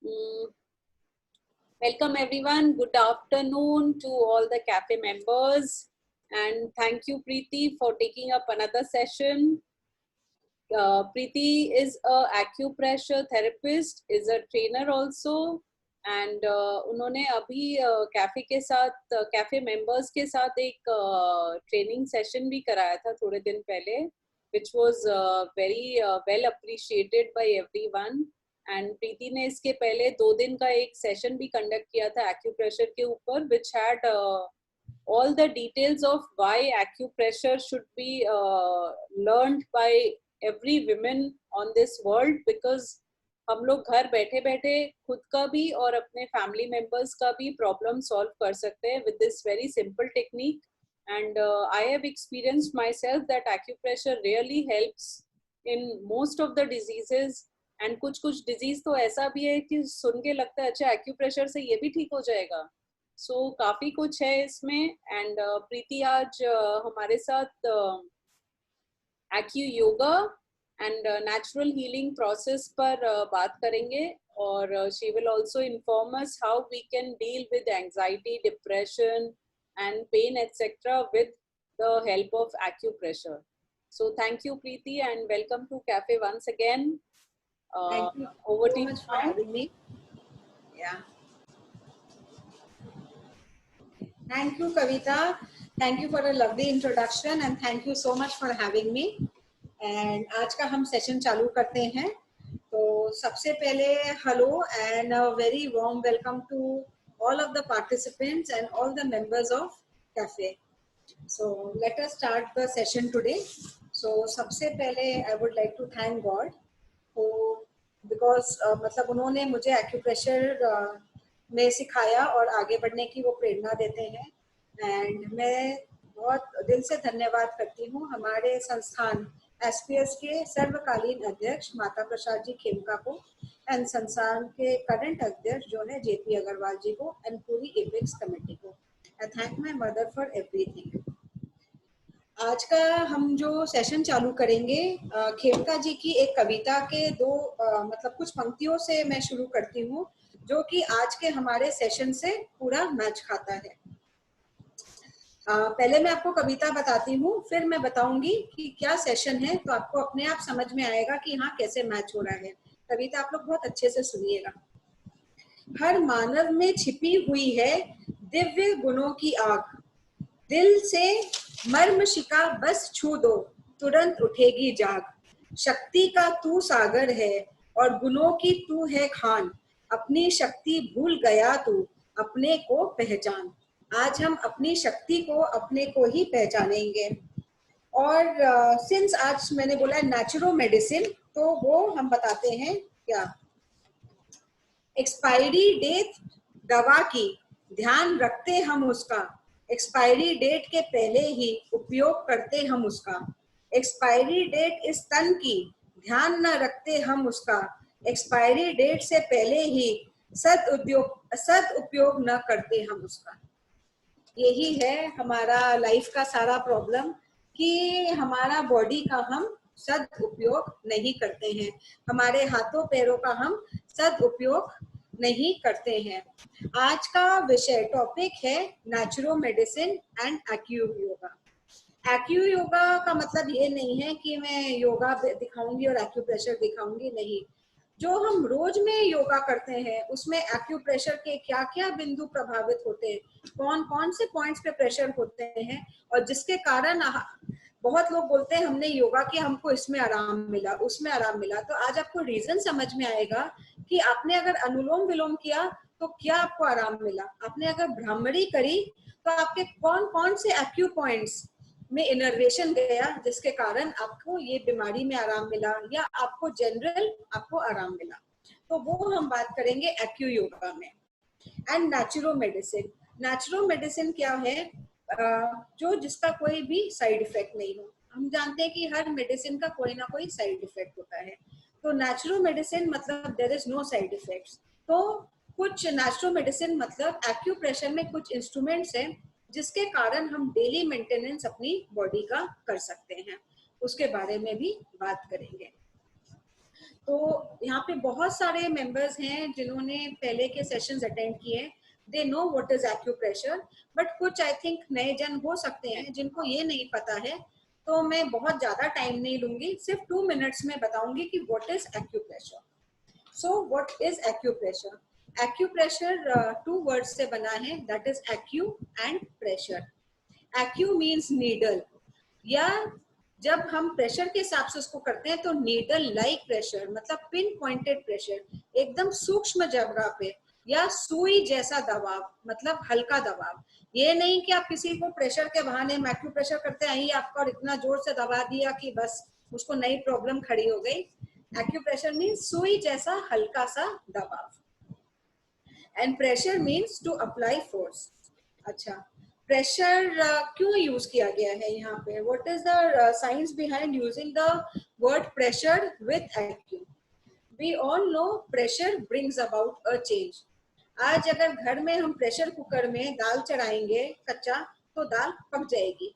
Mm, Welcome everyone. Good afternoon to all the cafe members, and thank you Preeti for taking up another session. Preeti is a acupressure therapist, is a trainer also, and उन्होंने अभी cafe के साथ cafe members के साथ एक training session भी कराया था थोड़े दिन पहले, which was very well appreciated by everyone. And Preeti ने इसके पहले 2 दिन का एक सेशन भी कंडक्ट किया था एक्यूप्रेशर के ऊपर, which had all the details of why acupressure should be learned by every woman on this world, because हम लोग घर बैठे बैठे खुद का भी और अपने फैमिली मेंबर्स का भी प्रॉब्लम सॉल्व कर सकते हैं with this very simple technique. And I have experienced myself that acupressure really helps in most of the diseases. And कुछ कुछ डिजीज तो ऐसा भी है कि सुन के लगता है अच्छा एक्यूप्रेशर से ये भी ठीक हो जाएगा. सो काफी कुछ है इसमें. एंड प्रीति आज हमारे साथ acu yoga and natural healing process पर बात करेंगे, और she will also inform us how we can deal with anxiety, depression and pain etcetera with the help of acupressure. So thank you Preeti and welcome to cafe once again. Thank you over so to much you. for having me. Yeah. Thank you, Kavita. Thank you for a lovely introduction and thank you so much for having me. And आज का हम session चालू करते हैं. तो सबसे पहले hello and a very warm welcome to all of the participants and all the members of cafe. So let us start the session today. So सबसे पहले I would like to thank God. तो because मतलब उन्होंने मुझे acupressure में सिखाया और आगे बढ़ने की वो प्रेरणा देते हैं. एंड मैं बहुत दिल से धन्यवाद करती हूँ हमारे संस्थान एसपीएस के सर्वकालीन अध्यक्ष माता प्रसाद जी खेमका को, एंड संस्थान के करंट अध्यक्ष जो है जेपी अग्रवाल जी को, एंड पूरी एपेक्स कमेटी को. आई thank my mother for everything. आज का हम जो सेशन चालू करेंगे खेमका जी की एक कविता के दो मतलब कुछ पंक्तियों से मैं शुरू करती हूँ, जो कि आज के हमारे सेशन से पूरा मैच खाता है. पहले मैं आपको कविता बताती हूँ, फिर मैं बताऊंगी कि क्या सेशन है, तो आपको अपने आप समझ में आएगा कि हाँ कैसे मैच हो रहा है. कविता आप लोग बहुत अच्छे से सुनिएगा. हर मानव में छिपी हुई है दिव्य गुणों की आग, दिल से मर्म शिका बस छू दो तुरंत उठेगी जाग. शक्ति का तू सागर है और गुणों की तू है खान, अपनी शक्ति भूल गया तू अपने को पहचान. आज हम अपनी शक्ति को अपने को ही पहचानेंगे. और सिंस आज मैंने बोला नेचुरो मेडिसिन, तो वो हम बताते हैं क्या. एक्सपायरी डेट दवा की ध्यान रखते हम उसका, एक्सपायरी डेट के पहले ही उपयोग करते हम उसका. एक्सपायरी डेट इस तन की ध्यान न रखते हम उसका, एक्सपायरी डेट से पहले ही सदउपयोग न करते हम उसका. यही है हमारा लाइफ का सारा प्रॉब्लम कि हमारा बॉडी का हम सदउपयोग नहीं करते हैं, हमारे हाथों पैरों का हम सदउपयोग नहीं करते हैं. आज का विषय टॉपिक है naturo medicine and acu yoga. Acu yoga का मतलब ये नहीं है कि मैं योगा दिखाऊंगी और एक्यूप्रेशर दिखाऊंगी, नहीं. जो हम रोज में योगा करते हैं उसमें एक्यूप्रेशर के क्या क्या बिंदु प्रभावित होते हैं, कौन कौन से पॉइंट्स पे प्रेशर होते हैं, और जिसके कारण बहुत लोग बोलते हैं हमने योगा किया हमको इसमें आराम मिला उसमें आराम मिला. तो आज आपको रीजन समझ में आएगा कि आपने अगर अनुलोम विलोम किया तो क्या आपको आराम मिला, आपने अगर भ्रामरी करी तो आपके कौन कौन से एक्यू पॉइंट्स में इनर्वेशन गया जिसके कारण आपको ये बीमारी में आराम मिला, या आपको जनरल आपको आराम मिला. तो वो हम बात करेंगे एक्यू योगा में. And naturo medicine. Naturo medicine क्या है, जो जिसका कोई भी साइड इफेक्ट नहीं हो. हम जानते हैं कि हर मेडिसिन का कोई ना कोई साइड इफेक्ट होता है. तो नेचुरो मेडिसिन मतलब there is no side effects. तो कुछ नेचुरो मेडिसिन मतलब एक्यूप्रेशर में कुछ इंस्ट्रूमेंट्स हैं जिसके कारण हम डेली मेंटेनेंस अपनी बॉडी का कर सकते हैं, उसके बारे में भी बात करेंगे. तो यहाँ पे बहुत सारे मेंबर्स हैं जिन्होंने पहले के सेशंस अटेंड किए, they know what is acupressure, but कुछ आई थिंक नए जन हो सकते हैं जिनको ये नहीं पता है। तो मैं बहुत ज्यादा टाइम नहीं लूंगी, सिर्फ 2 मिनट्स में बताऊंगी कि what is acupressure. So what is acupressure? Acupressure 2 words से बना है, that is acu and pressure. Acu means needle, या जब हम प्रेशर के हिसाब से उसको करते हैं तो नीडल लाइक प्रेशर, मतलब पिन पॉइंटेड प्रेशर, एकदम सूक्ष्म जगह पे, या सुई जैसा दबाव, मतलब हल्का दबाव। ये नहीं कि आप किसी को प्रेशर के बहाने एक्यू प्रेशर करते हैं आपका और इतना जोर से दबा दिया कि बस उसको नई प्रॉब्लम खड़ी हो गई। एक्यू प्रेशर मीन्स सुई जैसा हल्का सा दबाव, and pressure means to apply force. अच्छा, प्रेशर क्यों यूज किया गया है यहाँ पे? What is the science behind using the word pressure with acu? We all know pressure brings about a change. आज अगर घर में हम प्रेशर कुकर में दाल चढ़ाएंगे कच्चा, तो दाल पक जाएगी।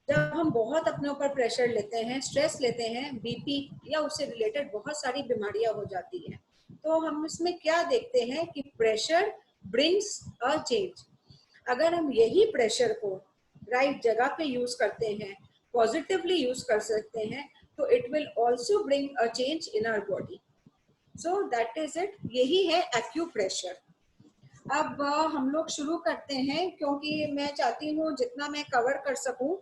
जब हम बहुत अपने ऊपर प्रेशर लेते हैं, स्ट्रेस लेते हैं, बीपी या उससे रिलेटेड बहुत सारी बीमारियां हो जाती हैं। तो हम इसमें क्या देखते हैं कि प्रेशर ब्रिंग्स अ चेंज। अगर हम यही प्रेशर को राइट जगह पे यूज करते हैं, पॉजिटिवली यूज कर सकते हैं, तो it will also bring a change in our body. So that is it, यही है एक्यूप्रेशर। अब हम लोग शुरू करते हैं, क्योंकि मैं चाहती हूँ जितना मैं कवर कर सकूं,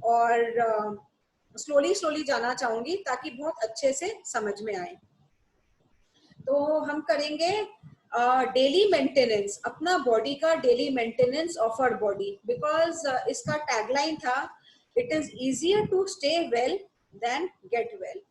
और स्लोली स्लोली जाना चाहूंगी ताकि बहुत अच्छे से समझ में आए। तो हम करेंगे डेली मेंटेनेंस, अपना बॉडी का daily maintenance of our body, because इसका टैगलाइन था, it is easier to stay well than get well.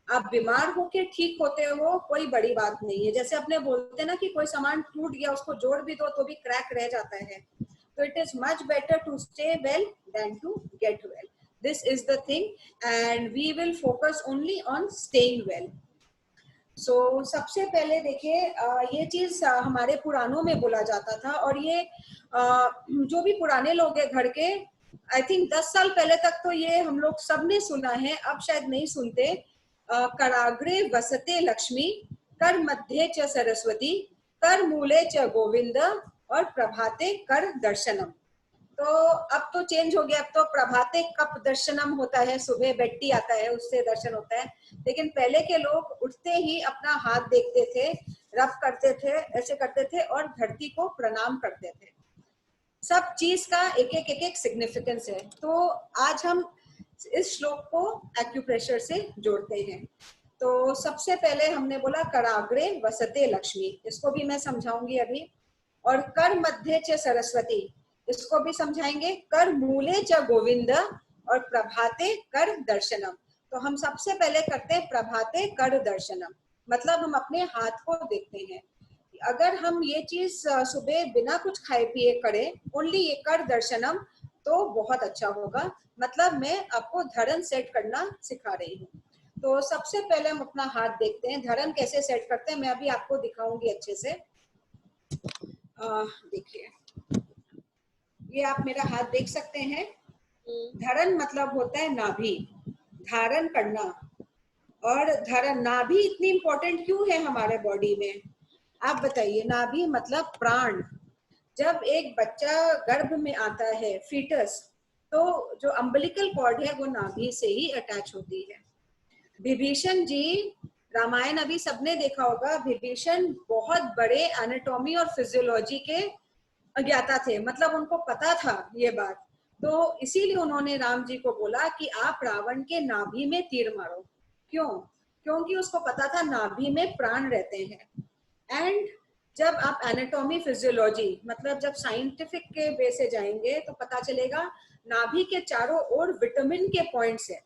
आप बीमार होके ठीक होते हो, कोई बड़ी बात नहीं है। जैसे अपने बोलते हैं ना कि कोई सामान टूट गया, उसको जोड़ भी दो तो भी क्रैक रह जाता है। तो it is much better to stay well than to get well. This is the thing, and we will focus only on staying well. So सबसे पहले देखिए, ये चीज हमारे पुराणों में बोला जाता था, और ये जो भी पुराने लोग हैं घर के, आई थिंक 10 साल पहले तक तो ये हम लोग सबने सुना है, अब शायद नहीं सुनते। कराग्रे वसते लक्ष्मी, कर मध्ये च सरस्वती, कर मूले च गोविंद, और प्रभाते कर दर्शनम। तो अब तो चेंज हो गया, अब तो प्रभाते कप दर्शनम होता है, सुबह बेट्टी आता है उससे दर्शन होता है। लेकिन पहले के लोग उठते ही अपना हाथ देखते थे, रब करते थे, ऐसे करते थे, और धरती को प्रणाम करते थे। सब चीज का एक एक सिग्निफिकेंस है। तो आज हम इस श्लोक को एक्यूप्रेशर से जोड़ते हैं। तो सबसे पहले हमने बोला कराग्रे वसते लक्ष्मी, इसको भी मैं समझाऊंगी अभी। और कर मध्य च सरस्वती, इसको भी समझाएंगे। कर मूले च गोविंद, और प्रभाते कर दर्शनम। तो हम सबसे पहले करते हैं प्रभाते कर दर्शनम, मतलब हम अपने हाथ को देखते हैं। अगर हम ये चीज सुबह बिना कुछ खाए पिए करें, ओनली ये कर दर्शनम, तो बहुत अच्छा होगा। मतलब मैं आपको धरन सेट करना सिखा रही हूँ। तो सबसे पहले हम अपना हाथ देखते हैं, धरन कैसे सेट करते हैं मैं अभी आपको दिखाऊंगी अच्छे से। देखिए, ये आप मेरा हाथ देख सकते हैं। धरन मतलब होता है नाभि, धारण करना। और धरन, नाभि इतनी इंपॉर्टेंट क्यों है हमारे बॉडी में, आप बताइए। नाभि मतलब प्राण। जब एक बच्चा गर्भ में आता है, फीटस, तो जो अम्बिलिकल कॉर्ड है वो नाभि से ही अटैच होती है। विभीषण जी, रामायण अभी सबने देखा होगा, विभीषण बहुत बड़े एनाटॉमी और फिजियोलॉजी के अज्ञाता थे, मतलब उनको पता था ये बात। तो इसीलिए उन्होंने राम जी को बोला कि आप रावण के नाभि में तीर मारो। क्यों? क्योंकि उसको पता था नाभि में प्राण रहते हैं। एंड जब आप एनाटॉमी फिजियोलॉजी, मतलब जब साइंटिफिक के वे से जाएंगे तो पता चलेगा नाभि के चारों ओर विटामिन के पॉइंट्स है,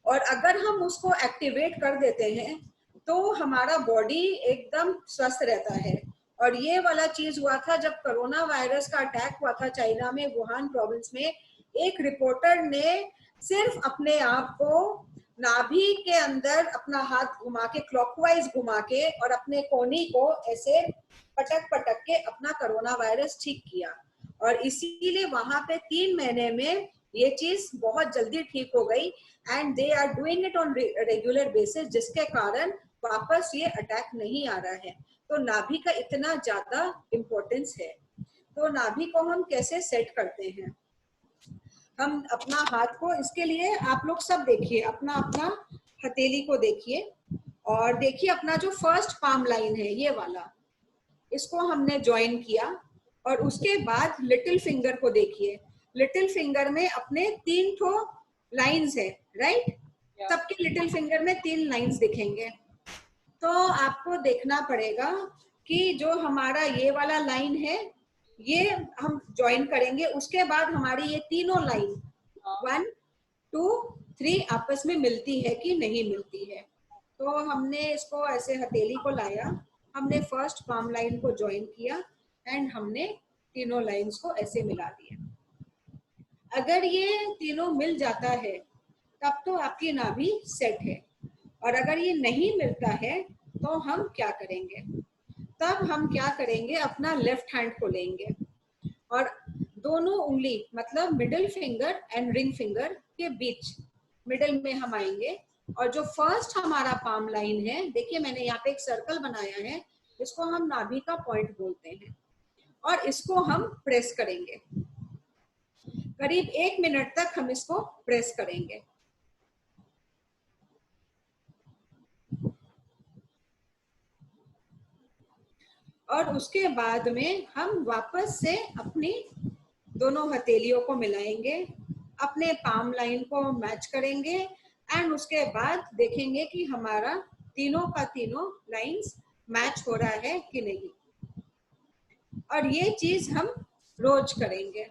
और अगर हम उसको एक्टिवेट कर देते हैं तो हमारा बॉडी एकदम स्वस्थ रहता है। और ये वाला चीज हुआ था जब कोरोना वायरस का अटैक हुआ था चाइना में, वुहान प्रोविंस में। एक रिपोर्टर ने सिर्फ अपने आप को नाभि के अंदर अपना हाथ घुमा के, क्लॉकवाइज घुमा के, और अपने कोहनी को ऐसे पटक पटक के अपना कोरोना वायरस ठीक किया। और इसीलिए वहां पे 3 महीने में ये चीज बहुत जल्दी ठीक हो गई and they are doing it on regular basis, जिसके कारण वापस ये अटैक नहीं आ रहा है। तो नाभि का इतना ज्यादा इम्पोर्टेंस है। तो नाभि को हम कैसे सेट करते हैं? हम अपना हाथ को, इसके लिए आप लोग सब देखिए, अपना अपना हथेली को देखिए और देखिए अपना जो फर्स्ट पाम लाइन है ये वाला, इसको हमने ज्वाइन किया और उसके बाद लिटिल फिंगर को देखिए। लिटिल फिंगर में अपने 3 ठो लाइंस है, राइट? सबके लिटिल फिंगर में 3 लाइंस दिखेंगे। तो आपको देखना पड़ेगा कि जो हमारा ये वाला लाइन है ये हम ज्वाइन करेंगे, उसके बाद हमारी ये तीनों लाइन 1 2 3 आपस में मिलती है कि नहीं मिलती है। तो हमने इसको ऐसे हथेली को लाया, हमने फर्स्ट पाम लाइन को ज्वाइन किया एंड हमने तीनों लाइंस को ऐसे मिला दिया। अगर ये तीनों मिल जाता है तब तो आपकी नाभि सेट है, और अगर ये नहीं मिलता है तो हम क्या करेंगे? तब हम क्या करेंगे, अपना लेफ्ट हैंड को लेंगे और दोनों उंगली मतलब middle finger and ring finger के बीच मिडिल में हम आएंगे और जो फर्स्ट हमारा पाम लाइन है, देखिए मैंने यहाँ पे एक सर्कल बनाया है, इसको हम नाभि का पॉइंट बोलते हैं और इसको हम प्रेस करेंगे। करीब 1 मिनट तक हम इसको प्रेस करेंगे। और उसके बाद में हम वापस से अपनी दोनों हथेलियों को मिलाएंगे, अपने पाम लाइन को मैच करेंगे एंड उसके बाद देखेंगे कि हमारा तीनों का तीनों लाइंस मैच हो रहा है कि नहीं। और ये चीज हम रोज करेंगे।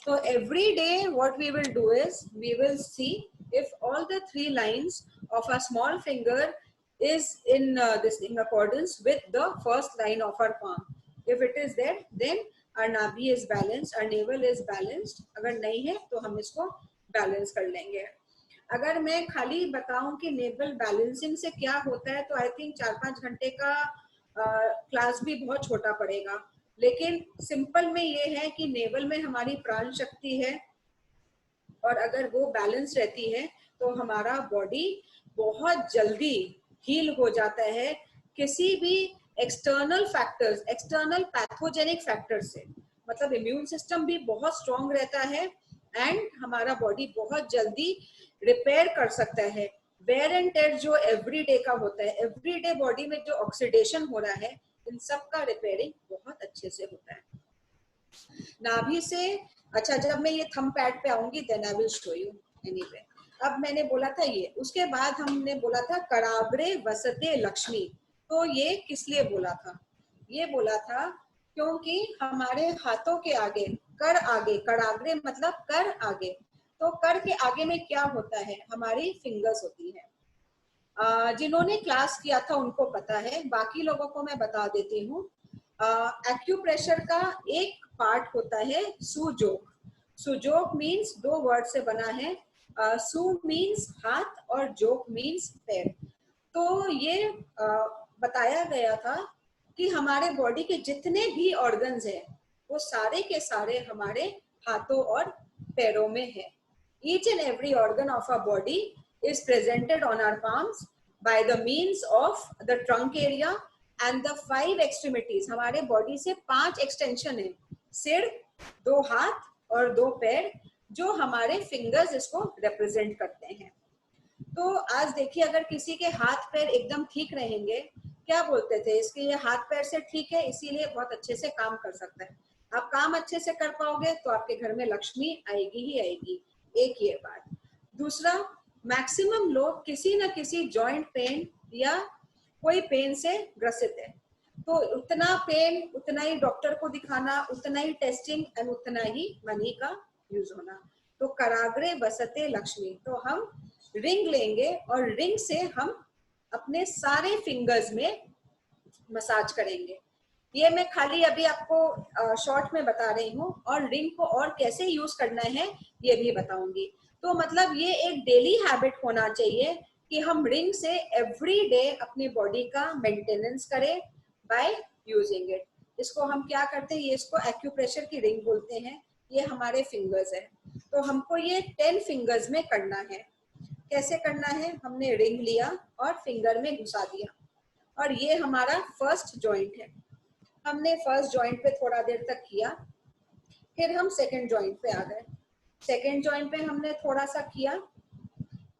तो every day what we will do is we will see if all the 3 lines of our small finger is in in accordance with the first line of our palm. If it is there, then our nabi is balanced, our navel is balanced. अगर नहीं है तो हम इसको balance कर लेंगे। अगर मैं खाली बताऊं कि नेवल बैलेंसिंग से क्या होता है तो आई थिंक 4-5 घंटे का क्लास भी बहुत छोटा पड़ेगा, लेकिन सिंपल में ये है कि नेवल में हमारी प्राण शक्ति है और अगर वो बैलेंस रहती है तो हमारा बॉडी बहुत जल्दी हील हो जाता है किसी भी external factors, external pathogenic factor से। मतलब इम्यून सिस्टम भी बहुत स्ट्रांग रहता है एंड हमारा बॉडी बहुत जल्दी रिपेयर कर सकता है। वेयर एंड टेयर जो एवरीडे का होता है, एवरीडे बॉडी में जो ऑक्सीडेशन हो रहा है, इन सब का रिपेयरिंग बहुत अच्छे से होता है। नाभि से अच्छा, जब मैं ये थंब पैड पे आऊंगी then I will show you. Anyway, अब मैंने बोला था ये, उसके बाद हमने बोला था कराग्रे वसते लक्ष्मी। तो ये किस लिए बोला था? ये बोला था क्योंकि हमारे हाथों के आगे, कर आगे, कराग्रे मतलब कर आगे, तो कर के आगे में क्या होता है? हमारी फिंगर्स होती है। जिन्होंने क्लास किया था उनको पता है, बाकी लोगों को मैं बता देती हूँ। एक्यूप्रेशर का एक पार्ट होता है सुजोक। सुजोक मीन्स 2 वर्ड से बना है, सु मीन्स हाथ और जोक मीन्स पैर। तो ये बताया गया था कि हमारे बॉडी के जितने भी ऑर्गन्स हैं वो सारे के सारे हमारे हाथों और पैरों में है। Each and every organ of our body is presented on our palms by the means of the trunk area and the 5 extremities. हमारे बॉडी से 5 एक्सटेंशन है, सिर, 2 हाथ और 2 पैर, जो हमारे फिंगर्स इसको रिप्रेजेंट करते हैं। तो आज देखिए, अगर किसी के हाथ पैर एकदम ठीक रहेंगे, क्या बोलते थे, इसके ये हाथ पैर से ठीक है इसीलिए बहुत अच्छे से काम कर सकता है। आप काम अच्छे से कर पाओगे तो आपके घर में लक्ष्मी आएगी ही आएगी। एक ये बात। दूसरा, मैक्सिमम लोग किसी न किसी जॉइंट पेन या कोई पेन से ग्रसित है, तो उतना पेन उतना ही डॉक्टर को दिखाना, उतना ही टेस्टिंग एंड उतना ही मनी का यूज होना। तो कराग्रे वसते लक्ष्मी, तो हम रिंग लेंगे और रिंग से हम अपने सारे फिंगर्स में मसाज करेंगे। ये मैं खाली अभी आपको शॉर्ट में बता रही हूँ, और रिंग को और कैसे यूज करना है ये भी बताऊंगी। तो मतलब ये एक डेली हैबिट होना चाहिए कि हम रिंग से एवरी डे अपनी बॉडी का मेंटेनेंस करें बाय यूजिंग इट। इसको हम क्या करते हैं, ये इसको एक्यूप्रेशर की रिंग बोलते हैं। ये हमारे फिंगर्स है। तो हमको ये 10 फिंगर्स में करना है। कैसे करना है? हमने रिंग लिया और फिंगर में घुसा दिया, और ये हमारा फर्स्ट जॉइंट है। हमने फर्स्ट जॉइंट पे थोड़ा देर तक किया, फिर हम सेकंड जॉइंट पे आ गए। सेकंड जॉइंट पे हमने थोड़ा सा किया,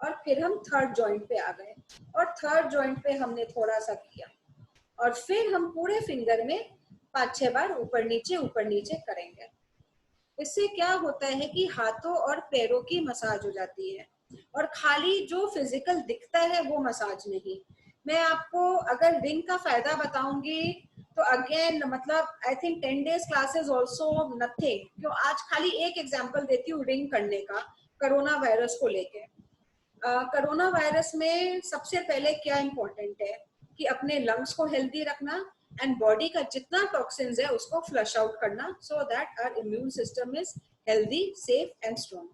और फिर हम थर्ड जॉइंट पे आ गए, और थर्ड जॉइंट पे हमने थोड़ा सा किया, और फिर हम पूरे फिंगर में 5-6 बार ऊपर नीचे करेंगे। इससे क्या होता है कि हाथों और पैरों की मसाज हो जाती है, और खाली जो फिजिकल दिखता है वो मसाज नहीं। मैं आपको अगर रिंग का फायदा बताऊंगी तो अगेन मतलब I think 10 days classes also nothing. क्यों? आज खाली एक एग्जांपल देती हूँ रिंग करने का, कोरोना वायरस को लेके। कोरोना वायरस में सबसे पहले क्या इम्पोर्टेंट है कि अपने लंग्स को हेल्दी रखना एंड बॉडी का जितना टॉक्सिन्स है उसको फ्लश आउट करना, so that our immune system is healthy, safe and strong.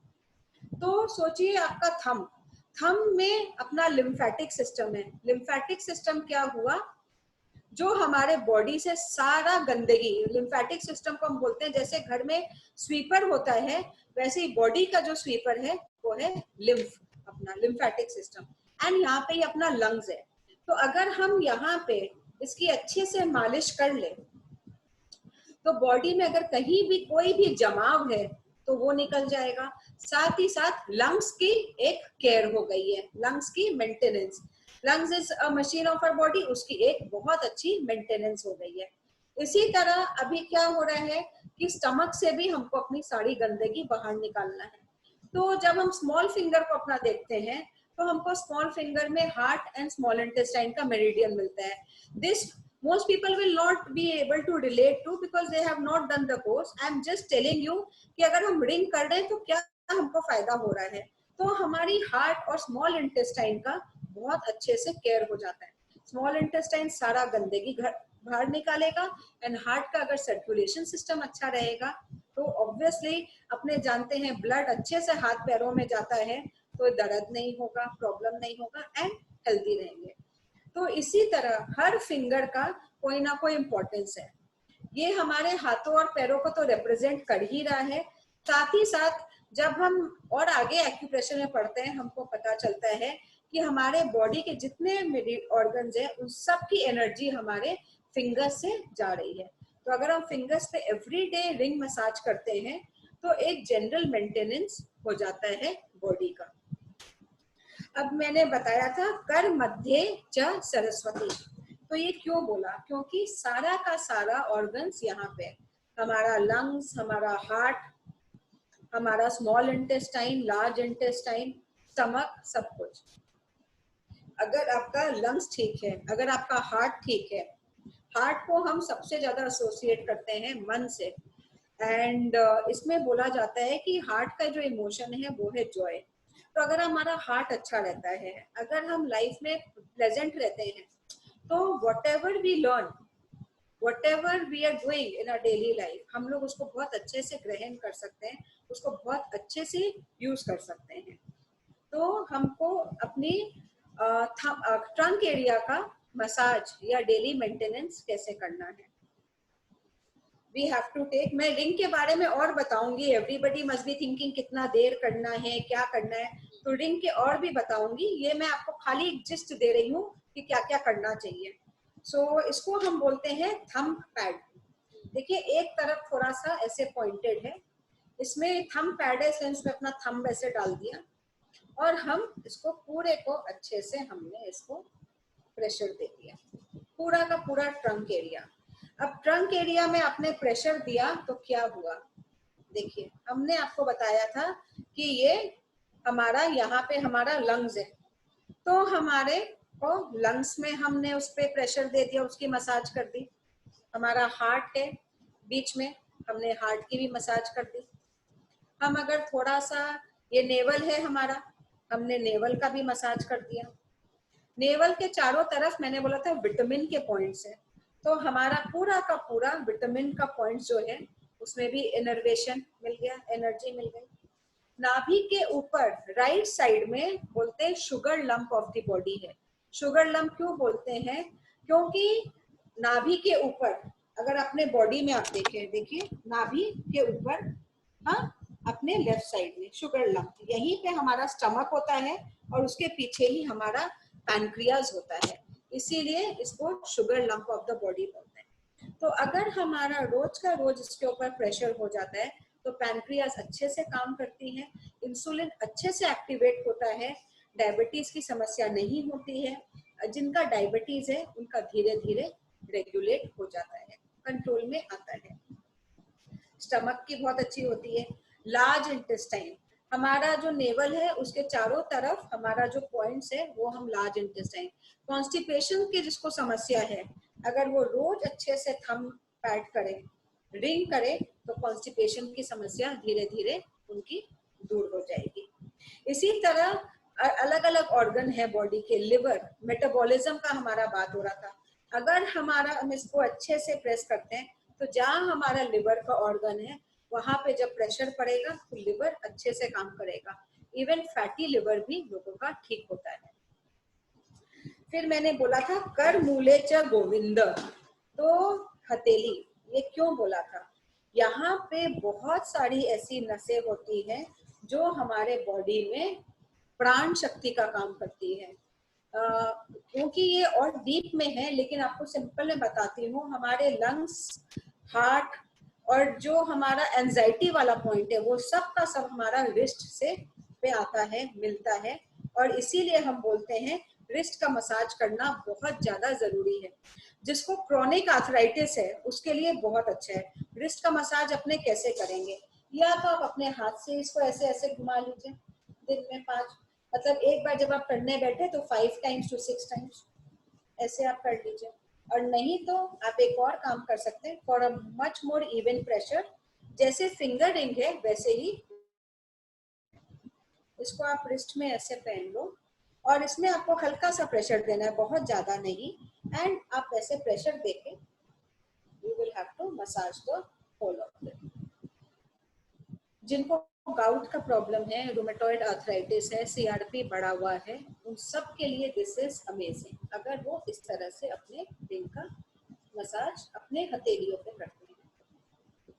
तो सोचिए आपका थंब में अपना लिम्फेटिक सिस्टम है। लिम्फेटिक सिस्टम क्या हुआ? जो हमारे बॉडी से सारा गंदगी, लिम्फेटिक सिस्टम को हम बोलते हैं जैसे घर में स्वीपर होता है, वैसे ही बॉडी का जो स्वीपर है वो है लिम्फ, अपना लिम्फेटिक सिस्टम। एंड यहाँ पे ही अपना लंग्स है। तो अगर हम यहाँ पे इसकी अच्छे से मालिश कर ले तो बॉडी में अगर कहीं भी कोई भी जमाव है तो वो निकल जाएगा। साथ ही साथ लंग्स की एक केयर हो गई है, लंग्स की maintenance. Lungs is a machine of our body, उसकी एक बहुत अच्छी मेंटेनेंस हो गई है। इसी तरह अभी क्या हो रहा है कि स्टमक से भी हमको अपनी सारी गंदगी बाहर निकालना है। तो जब हम स्मॉल फिंगर को अपना देखते हैं तो हमको स्मॉल फिंगर में हार्ट एंड स्मॉल इंटेस्टाइन का मेरिडियन मिलता है। This most people will not be able to relate to because they have not done the course. I am just telling you कि अगर हम रिंग कर रहे हैं तो क्या हमको फायदा हो रहा है। तो हमारी हार्ट और स्मॉल इंटेस्टाइन का बहुत अच्छे से केयर हो जाता है। स्मॉल इंटेस्टाइन सारा गंदगी बाहर निकालेगा, एंड हार्ट का अगर सर्कुलेशन सिस्टम अच्छा रहेगा तो ऑब्वियसली अपने जानते हैं ब्लड अच्छे से हाथ पैरों में जाता है तो दर्द नहीं होगा, प्रॉब्लम नहीं होगा, एंड हेल्दी रहेंगे। तो इसी तरह हर फिंगर का कोई ना कोई इम्पोर्टेंस है। ये हमारे हाथों और पैरों को तो रिप्रेजेंट कर ही रहा है, साथ ही साथ जब हम और आगे एक्यूप्रेशर में पढ़ते हैं हमको पता चलता है कि हमारे बॉडी के जितने ऑर्गन्स हैं उन सब की एनर्जी हमारे फिंगर्स से जा रही है। तो अगर हम फिंगर्स पे एवरी डे रिंग मसाज करते हैं तो एक जनरल मेंटेनेंस हो जाता है बॉडी का। अब मैंने बताया था कर मध्य च सरस्वती, तो ये क्यों बोला? क्योंकि सारा का सारा ऑर्गन्स यहाँ पे, हमारा लंग्स, हमारा हार्ट, हमारा small intestine, large intestine, stomach, सब कुछ। अगर आपका लंग्स ठीक है, अगर आपका हार्ट ठीक है, हार्ट को हम सबसे ज्यादा एसोसिएट करते हैं मन से, एंड इसमें बोला जाता है कि हार्ट का जो इमोशन है वो है जॉय। तो अगर हमारा हार्ट अच्छा रहता है, अगर हम लाइफ में प्लेजेंट रहते हैं, तो whatever we learn, whatever we are doing in our daily life, हम लोग उसको बहुत अच्छे से ग्रहण कर सकते हैं, उसको बहुत अच्छे से यूज कर सकते हैं। तो हमको अपनी ट्रंक एरिया का मसाज या डेली मेंटेनेंस कैसे करना है, वी हैव टू टेक। मैं रिंग के बारे में और बताऊंगी, एवरीबडी मस्ट बी थिंकिंग कितना देर करना है, क्या करना है, तो रिंग के और भी बताऊंगी। ये मैं आपको खाली जिस्ट दे रही हूँ कि क्या क्या करना चाहिए। सो इसको हम बोलते हैं थंब पैड। देखिए एक तरफ थोड़ा सा ऐसे पॉइंटेड है, इसमें थंब पैड है, सेंस में अपना थंब ऐसे डाल दिया और हम इसको पूरे को अच्छे से हमने इसको प्रेशर दे दिया, पूरा का पूरा ट्रंक एरिया। अब ट्रंक एरिया में आपने प्रेशर दिया तो क्या हुआ? देखिए हमने आपको बताया था कि ये हमारा यहाँ पे हमारा लंग्स है, तो हमारे को लंग्स में हमने उस पे प्रेशर दे दिया, उसकी मसाज कर दी। हमारा हार्ट है बीच में, हमने हार्ट की भी मसाज कर दी। हम अगर थोड़ा सा, ये नेवल है हमारा, हमने नेवल का भी मसाज कर दिया। नेवल के चारों तरफ मैंने बोला था विटामिन के पॉइंट्स है, तो हमारा पूरा का पूरा विटामिन का पॉइंट जो है उसमें भी इनर्वेशन मिल गया, एनर्जी मिल गई। नाभि के ऊपर राइट साइड में बोलते हैं sugar lump of the body है। शुगर लंप क्यों बोलते हैं? क्योंकि नाभि के ऊपर अगर अपने बॉडी में आप देखें, देखिए नाभि के ऊपर हाँ, अपने लेफ्ट साइड में शुगर लंप, यहीं पे हमारा स्टमक होता है और उसके पीछे ही हमारा पैनक्रियाज होता है, इसीलिए इसको sugar lump of the body बोलते हैं। तो अगर हमारा रोज का रोज इसके ऊपर प्रेशर हो जाता है तो पैनक्रियाज अच्छे से काम करती है, इंसुलिन अच्छे से एक्टिवेट होता है, डायबिटीज की समस्या नहीं होती है, जिनका डायबिटीज है उनका धीरे धीरे रेगुलेट हो जाता है, कंट्रोल में आता है। स्टमक की बहुत अच्छी होती है। लार्ज इंटेस्टाइन, हमारा जो नेवल है उसके चारों तरफ हमारा जो पॉइंट्स है वो हम लार्ज इंटेस्टाइन। कॉन्स्टिपेशन की जिसको समस्या है, अगर वो रोज अच्छे से थंब पैड करे, रिंग करे, तो कॉन्स्टिपेशन की समस्या धीरे धीरे उनकी दूर हो जाएगी। इसी तरह अलग अलग ऑर्गन है बॉडी के, लिवर, मेटाबॉलिज्म का हमारा बात हो रहा था, अगर हमारा हम इसको अच्छे से प्रेस करते हैं तो जहाँ हमारा लिवर का ऑर्गन है वहां पे जब प्रेशर पड़ेगा तो लिवर अच्छे से काम करेगा, इवन फैटी लिवर भी लोगों का ठीक होता है। फिर मैंने बोला था कर मूले च गोविंद, तो हथेली, ये क्यों बोला था, यहाँ पे बहुत सारी ऐसी नसें होती हैं जो हमारे बॉडी में प्राण शक्ति का काम करती है। क्योंकि ये और डीप में है, लेकिन आपको सिंपल में बताती हूँ, हमारे लंग्स, हार्ट और जो हमारा एंजाइटी वाला पॉइंट है वो सब का सब हमारा रिस्ट से पे आता है, मिलता है, और इसीलिए हम बोलते हैं रिस्ट का मसाज करना बहुत ज्यादा जरूरी है। जिसको क्रोनिक आर्थराइटिस है उसके लिए बहुत अच्छा है। रिस्ट का मसाज अपने कैसे करेंगे, या तो आप अपने हाथ से इसको ऐसे ऐसे घुमा लीजिए दिन में 5, मतलब एक बार जब आप करने बैठे तो 5 टाइम्स to 6 टाइम्स ऐसे आप कर लीजिए, और नहीं तो आप एक और काम कर सकते हैं, for a much more even pressure, जैसे फिंगर रिंग है वैसे ही इसको आप रिस्ट में ऐसे पहन लो, और इसमें आपको हल्का सा प्रेशर देना है, बहुत ज्यादा नहीं, एंड आप ऐसे प्रेशर देके you will have to massage the whole of it. जिनको गाउट का प्रॉब्लम है, रूमेटॉइड आर्थराइटिस है, सीआरपी बढ़ा हुआ है, उन सब के लिए दिस इज अमेजिंग, अगर वो इस तरह से अपने रिंग का मसाज अपने हथेलियों पे करते हैं।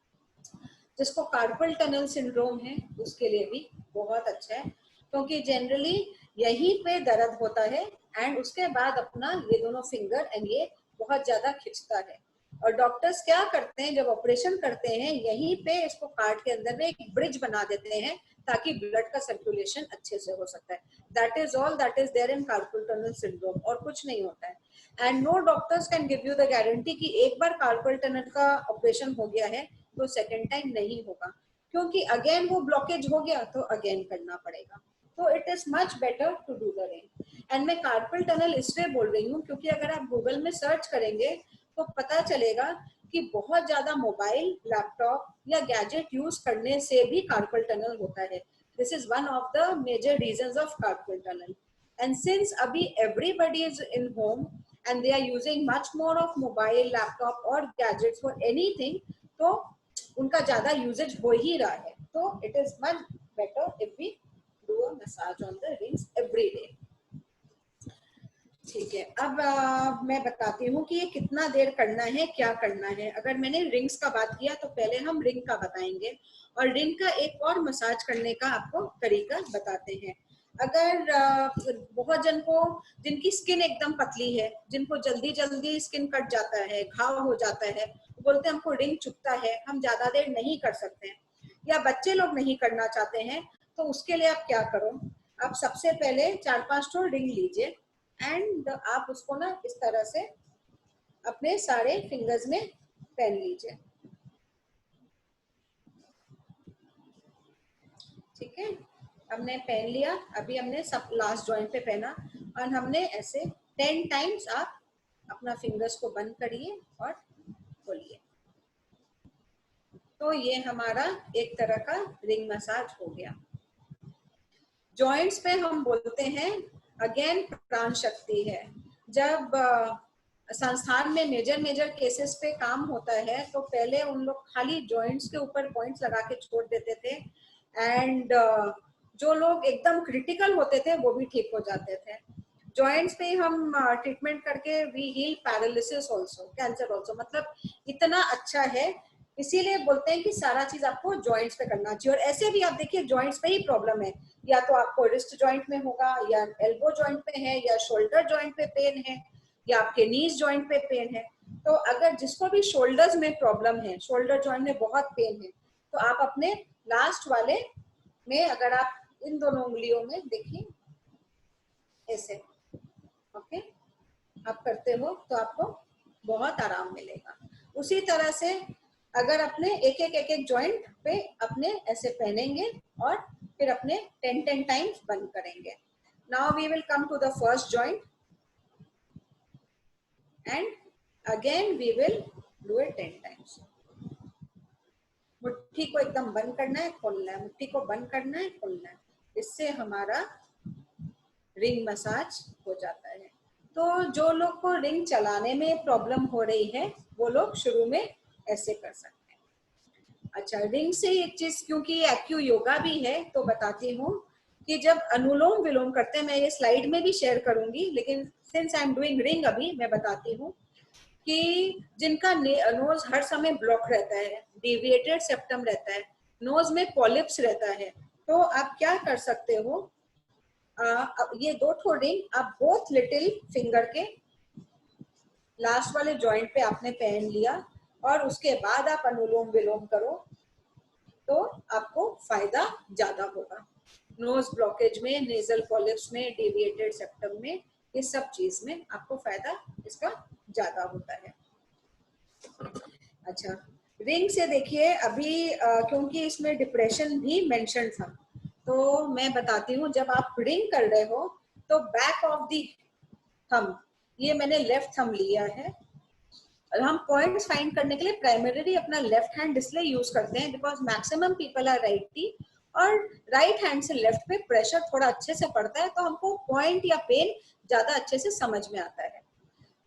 जिसको कार्पल टनल सिंड्रोम है उसके लिए भी बहुत अच्छा है, क्योंकि जनरली यहीं पे दर्द होता है एंड उसके बाद अपना ये दोनों फिंगर एंड ये बहुत ज्यादा खिंचता है, और डॉक्टर्स क्या करते हैं जब ऑपरेशन करते हैं यहीं पे इसको काट के अंदर में एक ब्रिज बना देते हैं ताकि ब्लड का सर्कुलेशन अच्छे से हो सकता है। That is all that is there in carpal tunnel syndrome, और कुछ नहीं होता है। And no doctors can give you the guarantee कि एक बार कार्पल टनल का ऑपरेशन हो गया है तो सेकेंड टाइम नहीं होगा, क्योंकि अगेन वो ब्लॉकेज हो गया तो अगेन करना पड़ेगा। तो it is much better to do the ring. And मैं कार्पल टनल इसलिए बोल रही हूँ क्योंकि अगर आप गूगल में सर्च करेंगे तो पता चलेगा कि बहुत ज्यादा मोबाइल, लैपटॉप या गैजेट यूज करने से भी कार्पल टनल होता है। This is one of the major reasons of carpal tunnel. And since अभी everybody is in home and they are using much more of mobile, laptop or gadgets for anything, तो उनका ज्यादा usage हो ही रहा है, तो it is much better if we do a massage on the rings every day। ठीक है, अब मैं बताती हूँ कि ये कितना देर करना है, क्या करना है। अगर मैंने रिंग्स का बात किया तो पहले हम रिंग का बताएंगे, और रिंग का एक और मसाज करने का आपको तरीका बताते हैं। अगर बहुत जन को जिनकी स्किन एकदम पतली है, जिनको जल्दी जल्दी स्किन कट जाता है, घाव हो जाता है, बोलते हैं हमको रिंग चुभता है, हम ज्यादा देर नहीं कर सकते हैं, या बच्चे लोग नहीं करना चाहते हैं, तो उसके लिए आप क्या करो, आप सबसे पहले 4-5 तो रिंग लीजिए एंड आप उसको ना इस तरह से अपने सारे फिंगर्स में पहन लीजिए। ठीक है, हमने पहन लिया, अभी हमने सब लास्ट जॉइंट पे पहना, और हमने ऐसे 10 टाइम्स आप अपना फिंगर्स को बंद करिए और खोलिए। तो ये हमारा एक तरह का रिंग मसाज हो गया। जॉइंट्स पे हम बोलते हैं अगेन प्राण शक्ति है। जब संस्थान में मेजर केसेस पे काम होता है तो पहले उन लोग खाली जॉइंट्स के ऊपर पॉइंट्स लगा के छोड़ देते थे, एंड जो लोग एकदम क्रिटिकल होते थे वो भी ठीक हो जाते थे। जॉइंट्स पे हम ट्रीटमेंट करके we heal paralysis also, cancer also, मतलब इतना अच्छा है इसीलिए बोलते हैं कि सारा चीज आपको जॉइंट्स पे करना चाहिए। और ऐसे भी आप देखिए जॉइंट्स पे ही प्रॉब्लम है, या तो आपको रिस्ट जॉइंट में होगा, या एल्बो जॉइंट पे है, या शोल्डर जॉइंट पे पेन है, या आपके नीज जॉइंट पे पेन है। तो अगर जिसको भी शोल्डर्स में प्रॉब्लम है, शोल्डर जॉइंट में बहुत पेन है, तो आप अपने लास्ट वाले में अगर आप इन दोनों उंगलियों में देखिए ऐसे, ओके, आप करते हो तो आपको बहुत आराम मिलेगा। उसी तरह से अगर अपने एक एक जॉइंट पे अपने ऐसे पहनेंगे और फिर अपने 10 टाइम्स बंद करेंगे। Now we will come to the first joint and again we will do it 10 times. मुट्ठी को एकदम बंद करना है, खोलना है, मुट्ठी को बंद करना है, खोलना है। इससे हमारा रिंग मसाज हो जाता है। तो जो लोग को रिंग चलाने में प्रॉब्लम हो रही है वो लोग शुरू में ऐसे कर सकते हैं। अच्छा, रिंग से एक चीज, क्योंकि एक्यू योगा भी है तो बताती हूँ कि जब अनुलोम विलोम करते हैं, मैं ये स्लाइड में भी शेयर करूंगी, लेकिन since I am doing ring अभी मैं बताती हूँ कि जिनका नोज हर समय ब्लॉक रहता है, डेविएटेड सेप्टम रहता है, नोज में पॉलिप्स रहता है, तो आप क्या कर सकते हो, अब ये दो ठो रिंग आप बोथ लिटिल फिंगर के लास्ट वाले जॉइंट पे आपने पहन लिया और उसके बाद आप अनुलोम विलोम करो तो आपको फायदा ज्यादा होगा। नोज ब्लॉकेज में, नेजल पॉलिप्स में, डेविएटेड सेप्टम में, ये सब चीज में आपको फायदा इसका ज्यादा होता है। अच्छा, रिंग से देखिए अभी क्योंकि इसमें डिप्रेशन भी मेंशन था तो मैं बताती हूँ, जब आप रिंग कर रहे हो तो बैक ऑफ दी थंब, ये मैंने लेफ्ट थंब लिया है, और हम पॉइंट्स फाइंड करने के लिए प्राइमरीली अपना लेफ्ट हैंड इसलिए यूज करते हैं because maximum people are righty और राइट हैंड से लेफ्ट पे प्रेशर थोड़ा अच्छे से पड़ता है, तो हमको पॉइंट या पेन ज्यादा अच्छे से समझ में आता है।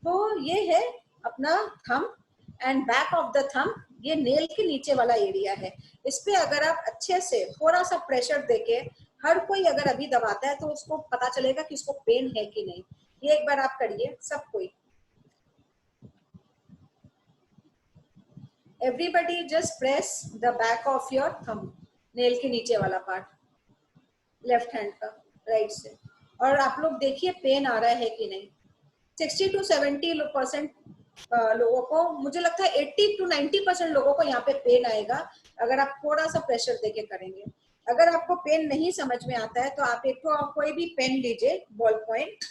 तो ये है अपना thumb and back of the thumb, ये नेल के नीचे वाला एरिया है। इस पे अगर आप अच्छे से थोड़ा सा प्रेशर देके, हर कोई अगर अभी दबाता है तो उसको पता चलेगा कि उसको पेन है कि नहीं। ये एक बार आप करिए सब कोई, everybody just press the back of your thumb, nail के नीचे वाला पार्ट लेफ्ट हैंड का राइट से, और आप लोग देखिए पेन आ रहा है कि नहीं। 60 to 70% लोगों को, मुझे लगता है 80 to 90% लोगों को यहाँ पे पेन आएगा अगर आप थोड़ा सा प्रेशर देके करेंगे। अगर आपको पेन नहीं समझ में आता है तो आप एक तो कोई भी पेन लीजिए बॉल पॉइंट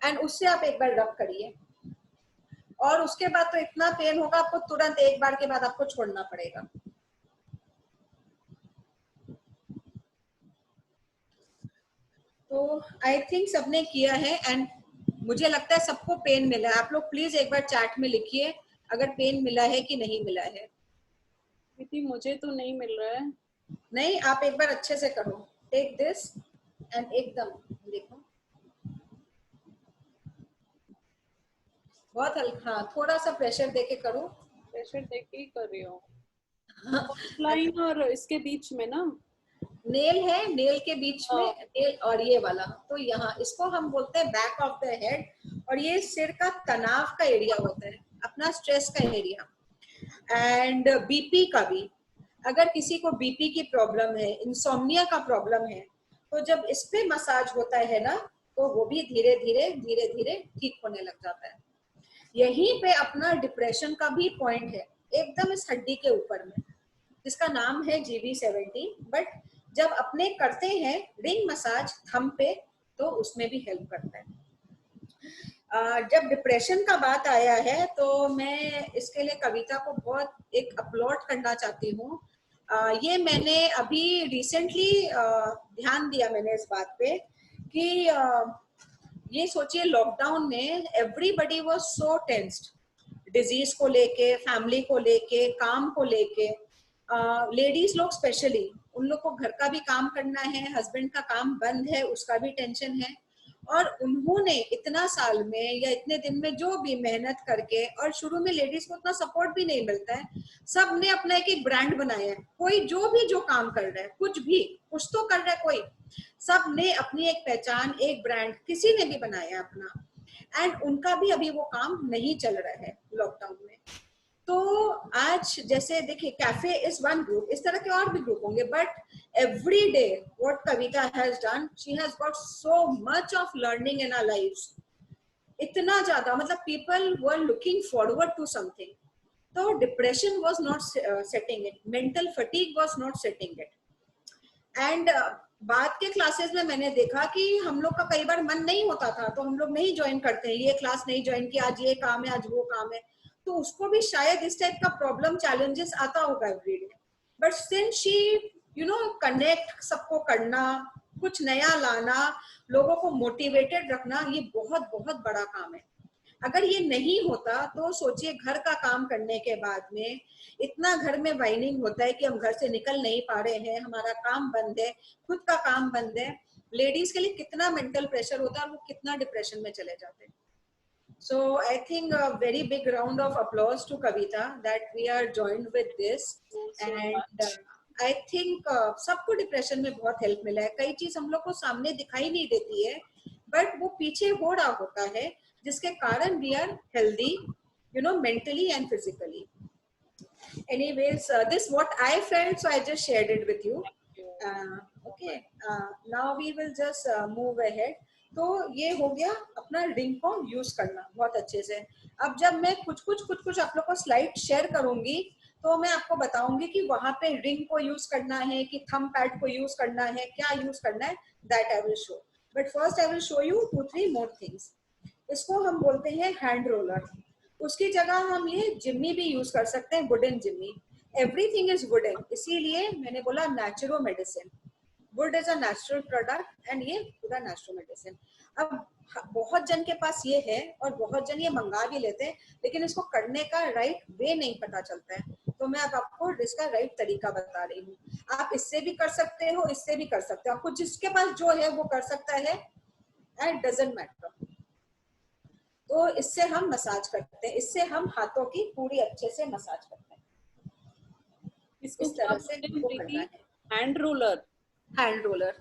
एंड उससे आप एक बार रब करिए, और उसके बाद तो इतना पेन होगा आपको, तुरंत एक बार के बाद आपको छोड़ना पड़ेगा। तो आई थिंक सबने किया है एंड मुझे लगता है सबको पेन मिला है। आप लोग प्लीज एक बार चैट में लिखिए अगर पेन मिला है कि नहीं मिला है। दीदी मुझे तो नहीं मिल रहा है। नहीं, आप एक बार अच्छे से करो, टेक दिस एंड एकदम देखो, बहुत हल्का, थोड़ा सा प्रेशर देके करो। प्रेशर देख के ही कर रही हूँ। लाइन और इसके बीच में ना, नेल है, नेल के बीच में नेल और ये वाला, तो यहाँ इसको हम बोलते हैं बैक ऑफ द हेड, और ये सिर का तनाव का एरिया होता है, अपना स्ट्रेस का एरिया। एंड बीपी का भी, अगर किसी को बीपी की प्रॉब्लम है, इंसोम्निया का प्रॉब्लम है, तो जब इस पे मसाज होता है ना तो वो भी धीरे धीरे ठीक होने लग जाता है। यहीं पे अपना डिप्रेशन का भी पॉइंट है, एकदम इस हड्डी के ऊपर में, जिसका नाम है GV70। बट जब अपने करते हैं रिंग मसाज थंब पे तो उसमें भी हेल्प करता है। जब डिप्रेशन का बात आया है तो मैं इसके लिए कविता को बहुत एक अपलॉड करना चाहती हूँ। ये मैंने अभी रिसेंटली ध्यान दिया मैंने इस बात पे कि ये सोचिए लॉकडाउन में everybody was so tensed, disease को लेके, फैमिली को लेके, काम को लेके, लेडीज लोग स्पेशली, उन लोग को घर का भी काम करना है, हस्बैंड का काम बंद है उसका भी टेंशन है, और उन्होंने इतना साल में या इतने दिन में जो भी मेहनत करके, और शुरू में लेडीज को उतना सपोर्ट भी नहीं मिलता है, सब ने अपना एक एक ब्रांड बनाया है। कोई जो काम कर रहा है, कुछ तो कर रहा है कोई, सब ने अपनी एक पहचान, एक ब्रांड किसी ने भी बनाया अपना, एंड उनका भी अभी वो काम नहीं चल रहा है लॉकडाउन में। तो आज आज जैसे देखिए कैफे इज वन ग्रुप, इस तरह के और भी ग्रुप होंगे, but every day what Kavita has done, she has got so much of learning in our lives, इतना ज्यादा, मतलब people were looking forward to something. तो depression was not setting it, mental fatigue was not setting it. And बाद के classes में मैंने देखा कि हम लोग का कई बार मन नहीं होता था, तो हम लोग नहीं ज्वाइन करते हैं, ये क्लास नहीं ज्वाइन की, आज ये काम है, आज वो काम है, तो उसको भी शायद इस टाइप का प्रॉब्लम चैलेंजेस आता होगा everyday. But since she you know connect, सबको करना, कुछ नया लाना, लोगों को मोटिवेटेड रखना, ये बहुत बहुत बड़ा काम है. अगर ये नहीं होता तो सोचिए घर का काम करने के बाद में इतना घर में वाइनिंग होता है कि हम घर से निकल नहीं पा रहे हैं, हमारा काम बंद है, खुद का काम बंद है. लेडीज के लिए कितना मेंटल प्रेशर होता है और वो कितना डिप्रेशन में चले जाते हैं. So I think a very big round of applause to Kavita that we are joined with this. So And much. I think सबको डिप्रेशन में बहुत हेल्प मिला है. कई चीज हम लोग को सामने दिखाई नहीं देती है, बट वो पीछे हो रहा होता है, जिसके कारण we are healthy, you know, mentally and physically. Anyways, this what I felt, so I just shared it with you. Okay, now we will just move ahead. तो ये हो गया अपना रिंग को यूज करना बहुत अच्छे से. अब जब मैं कुछ आप लोग को स्लाइड शेयर करूंगी, तो मैं आपको बताऊंगी कि वहां पे रिंग को यूज करना है कि थंब पैड को यूज करना है, क्या यूज करना है, that I will show. But first I will show you 2-3 more things. इसको हम बोलते हैं हैंड रोलर. उसकी जगह हम ये जिम्मी भी यूज कर सकते हैं, wooden Jimmy. Everything is wooden, इसीलिए मैंने बोला naturo medicine. Would is a natural product and ये पूरा नेचुरल मेडिसिन. अब बहुत जन के पास ये है और बहुत जन ये मंगा भी लेते हैं, लेकिन इसको करने का राइट वे नहीं पता चलता है. तो मैं अब आपको इसका राइट तरीका बता रही हूँ. आप इससे भी कर सकते हो, इससे भी कर सकते हो, आपको जिसके पास जो है वो कर सकता है, एंड डजंट मैटर. तो इससे हम मसाज करते हैं, इससे हम हाथों की पूरी अच्छे से मसाज करते हैं. इसको इस तरह से हमको करना है. हैंड रोलर, हैंड रोलर,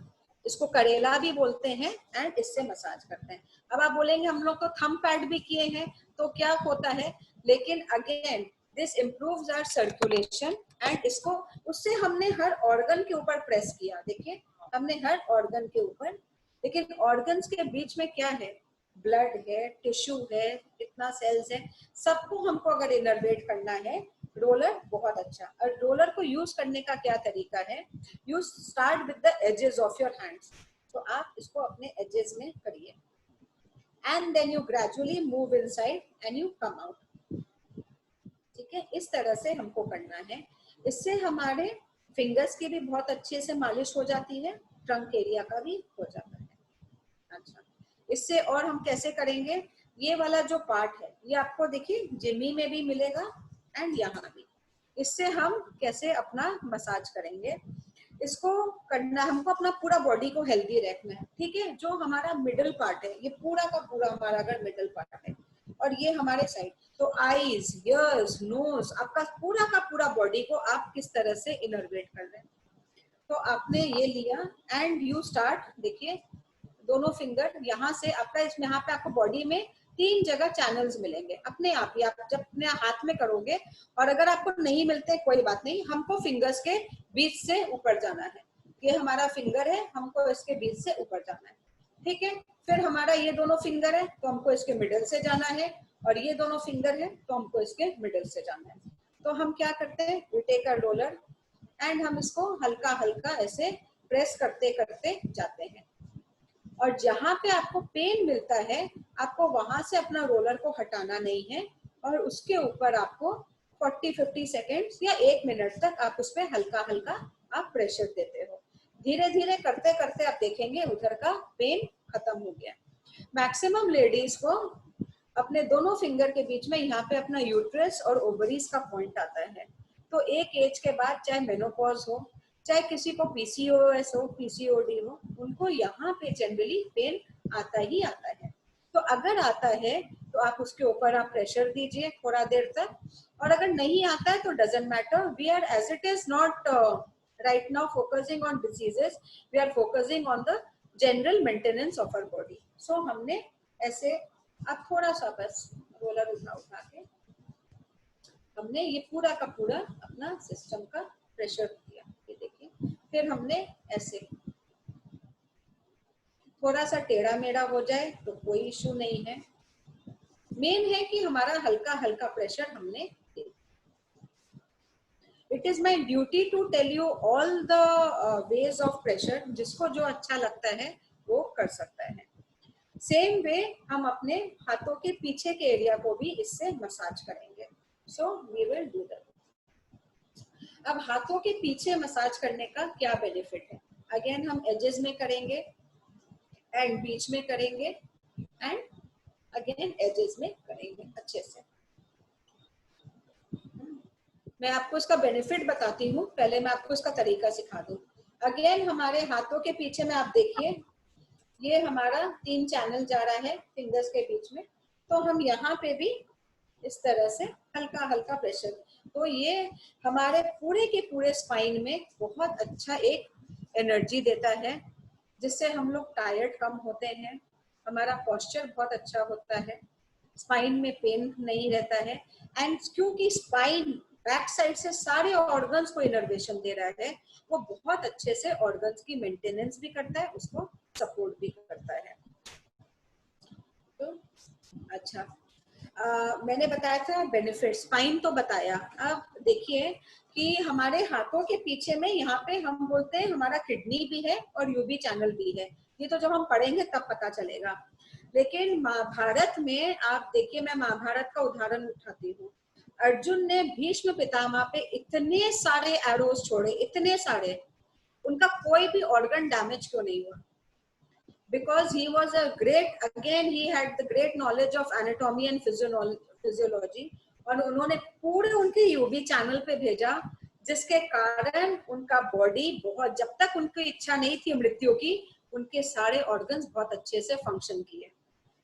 इसको करेला भी बोलते हैं, एंड इससे मसाज करते हैं. अब आप बोलेंगे हम लोग तो थंब पैड भी किए हैं, तो क्या होता है, लेकिन again this improves our circulation. And इसको उससे हमने हर ऑर्गन के ऊपर प्रेस किया. देखिए हमने हर ऑर्गन के ऊपर, लेकिन ऑर्गन्स के बीच में क्या है, ब्लड है, टिश्यू है, इतना सेल्स है, सबको हमको अगर इनर्वेट करना है, रोलर बहुत अच्छा. और रोलर को यूज करने का क्या तरीका है, you start with the edges of your hands. तो आप इसको अपने एजेस में करिए, and then you gradually move inside and you come out. ठीक है, इस तरह से हमको करना है. इससे हमारे फिंगर्स की भी बहुत अच्छे से मालिश हो जाती है, ट्रंक एरिया का भी हो जाता है. अच्छा, इससे और हम कैसे करेंगे, ये वाला जो पार्ट है ये आपको देखिए जिमी में भी मिलेगा एंड यहाँ भी. इससे हम कैसे अपना मसाज करेंगे, इसको करना हमको अपना पूरा बॉडी को हेल्दी रखना है. ठीक है, जो हमारा मिडल पार्ट है, ये पूरा का पूरा हमारा अगर मिडल पार्ट है, और ये हमारे साइड, तो आईज, ईयर्स, नोज, आपका पूरा का पूरा बॉडी को आप किस तरह से इनर्वेट कर रहे हैं. तो आपने ये लिया एंड यू स्टार्ट. देखिए दोनों फिंगर यहाँ से आपका, इसमें यहाँ पे आपको बॉडी में 3 जगह चैनल्स मिलेंगे अपने आप ही. आप जब अपने हाथ में करोगे, और अगर आपको नहीं मिलते कोई बात नहीं, हमको फिंगर्स के बीच से ऊपर जाना है. ये हमारा फिंगर है, हमको इसके बीच से ऊपर जाना है. ठीक है, फिर हमारा ये दोनों फिंगर है, तो हमको इसके मिडल से जाना है, और ये दोनों फिंगर है, तो हमको इसके मिडल से जाना है. तो हम क्या करते हैं, we take a roller and हम इसको हल्का हल्का ऐसे प्रेस करते करते जाते हैं. और जहां पे आपको पेन मिलता है, आपको वहां से अपना रोलर को हटाना नहीं है, और उसके ऊपर आपको 40-50 सेकेंड्स या 1 मिनट तक आप उस पर हल्का हल्का आप प्रेशर देते हो. धीरे धीरे करते करते आप देखेंगे उधर का पेन खत्म हो गया. मैक्सिमम लेडीज को अपने दोनों फिंगर के बीच में यहाँ पे अपना यूट्रस और ओवरीज का पॉइंट आता है. तो एक एज के बाद, चाहे मेनोपॉज हो, चाहे किसी को पीसीओएस हो, पीसीओडी हो, उनको यहाँ पे जनरली पेन आता ही आता है. तो अगर आता है तो आप उसके ऊपर आप प्रेशर दीजिए थोड़ा देर तक, और अगर नहीं आता है तो doesn't matter. We are as it is not right now focusing on diseases, we are focusing on the general maintenance of our body. So हमने ऐसे, अब थोड़ा सा बस रोलर उठा के हमने ये पूरा का पूरा अपना सिस्टम का प्रेशर दिया। ये देखिए, फिर हमने ऐसे थोड़ा सा टेढ़ा मेढ़ा हो जाए तो कोई इशू नहीं है, मेन है कि हमारा हल्का हल्का प्रेशर हमने दिया। It is my duty to tell you all the ways of pressure, जिसको जो अच्छा लगता है वो कर सकता है। सेम वे हम अपने हाथों के पीछे के एरिया को भी इससे मसाज करेंगे। So we will do that. अब हाथों के पीछे मसाज करने का क्या बेनिफिट है? अगेन हम एजेस में करेंगे एंड बीच में करेंगे एंड अगेन एजेस में करेंगे अच्छे से। मैं आपको इसका बेनिफिट बताती हूँ, पहले मैं आपको इसका तरीका सिखा दूँ। अगेन हमारे हाथों के पीछे में आप देखिए, ये हमारा 3 चैनल जा रहा है फिंगर्स के बीच में, तो हम यहाँ पे भी इस तरह से हल्का हल्का प्रेशर, तो ये हमारे पूरे के पूरे स्पाइन में बहुत अच्छा एक एनर्जी देता है, जिससे हम लोग टायर्ड कम होते हैं, हमारा पोस्चर बहुत अच्छा होता है, स्पाइन में पेन नहीं रहता है। एंड क्योंकि स्पाइन बैक साइड से सारे ऑर्गन्स को इनर्वेशन दे रहा है, वो बहुत अच्छे से ऑर्गन्स की मेंटेनेंस भी करता है, उसको सपोर्ट भी करता है। तो अच्छा, मैंने बताया था बेनिफिट, स्पाइन तो बताया। अब देखिए कि हमारे हाथों के पीछे में यहाँ पे हम बोलते हैं हमारा किडनी भी है और यूबी चैनल भी है, ये तो जब हम पढ़ेंगे तब पता चलेगा। लेकिन महाभारत में आप देखिए, मैं महाभारत का उदाहरण उठाती हूँ। अर्जुन ने भीष्म पितामह पे इतने सारे एरोज छोड़े, इतने सारे, उनका कोई भी ऑर्गन डैमेज क्यों नहीं हुआ? Because he was a great, again he had the great knowledge of anatomy and physiology, और उन्होंने पूरे उनके यूबी चैनल पे भेजा, जिसके कारण उनका बॉडी बहुत, जब तक उनकी इच्छा नहीं थी मृत्यु की, उनके सारे ऑर्गन्स बहुत अच्छे से फंक्शन किए।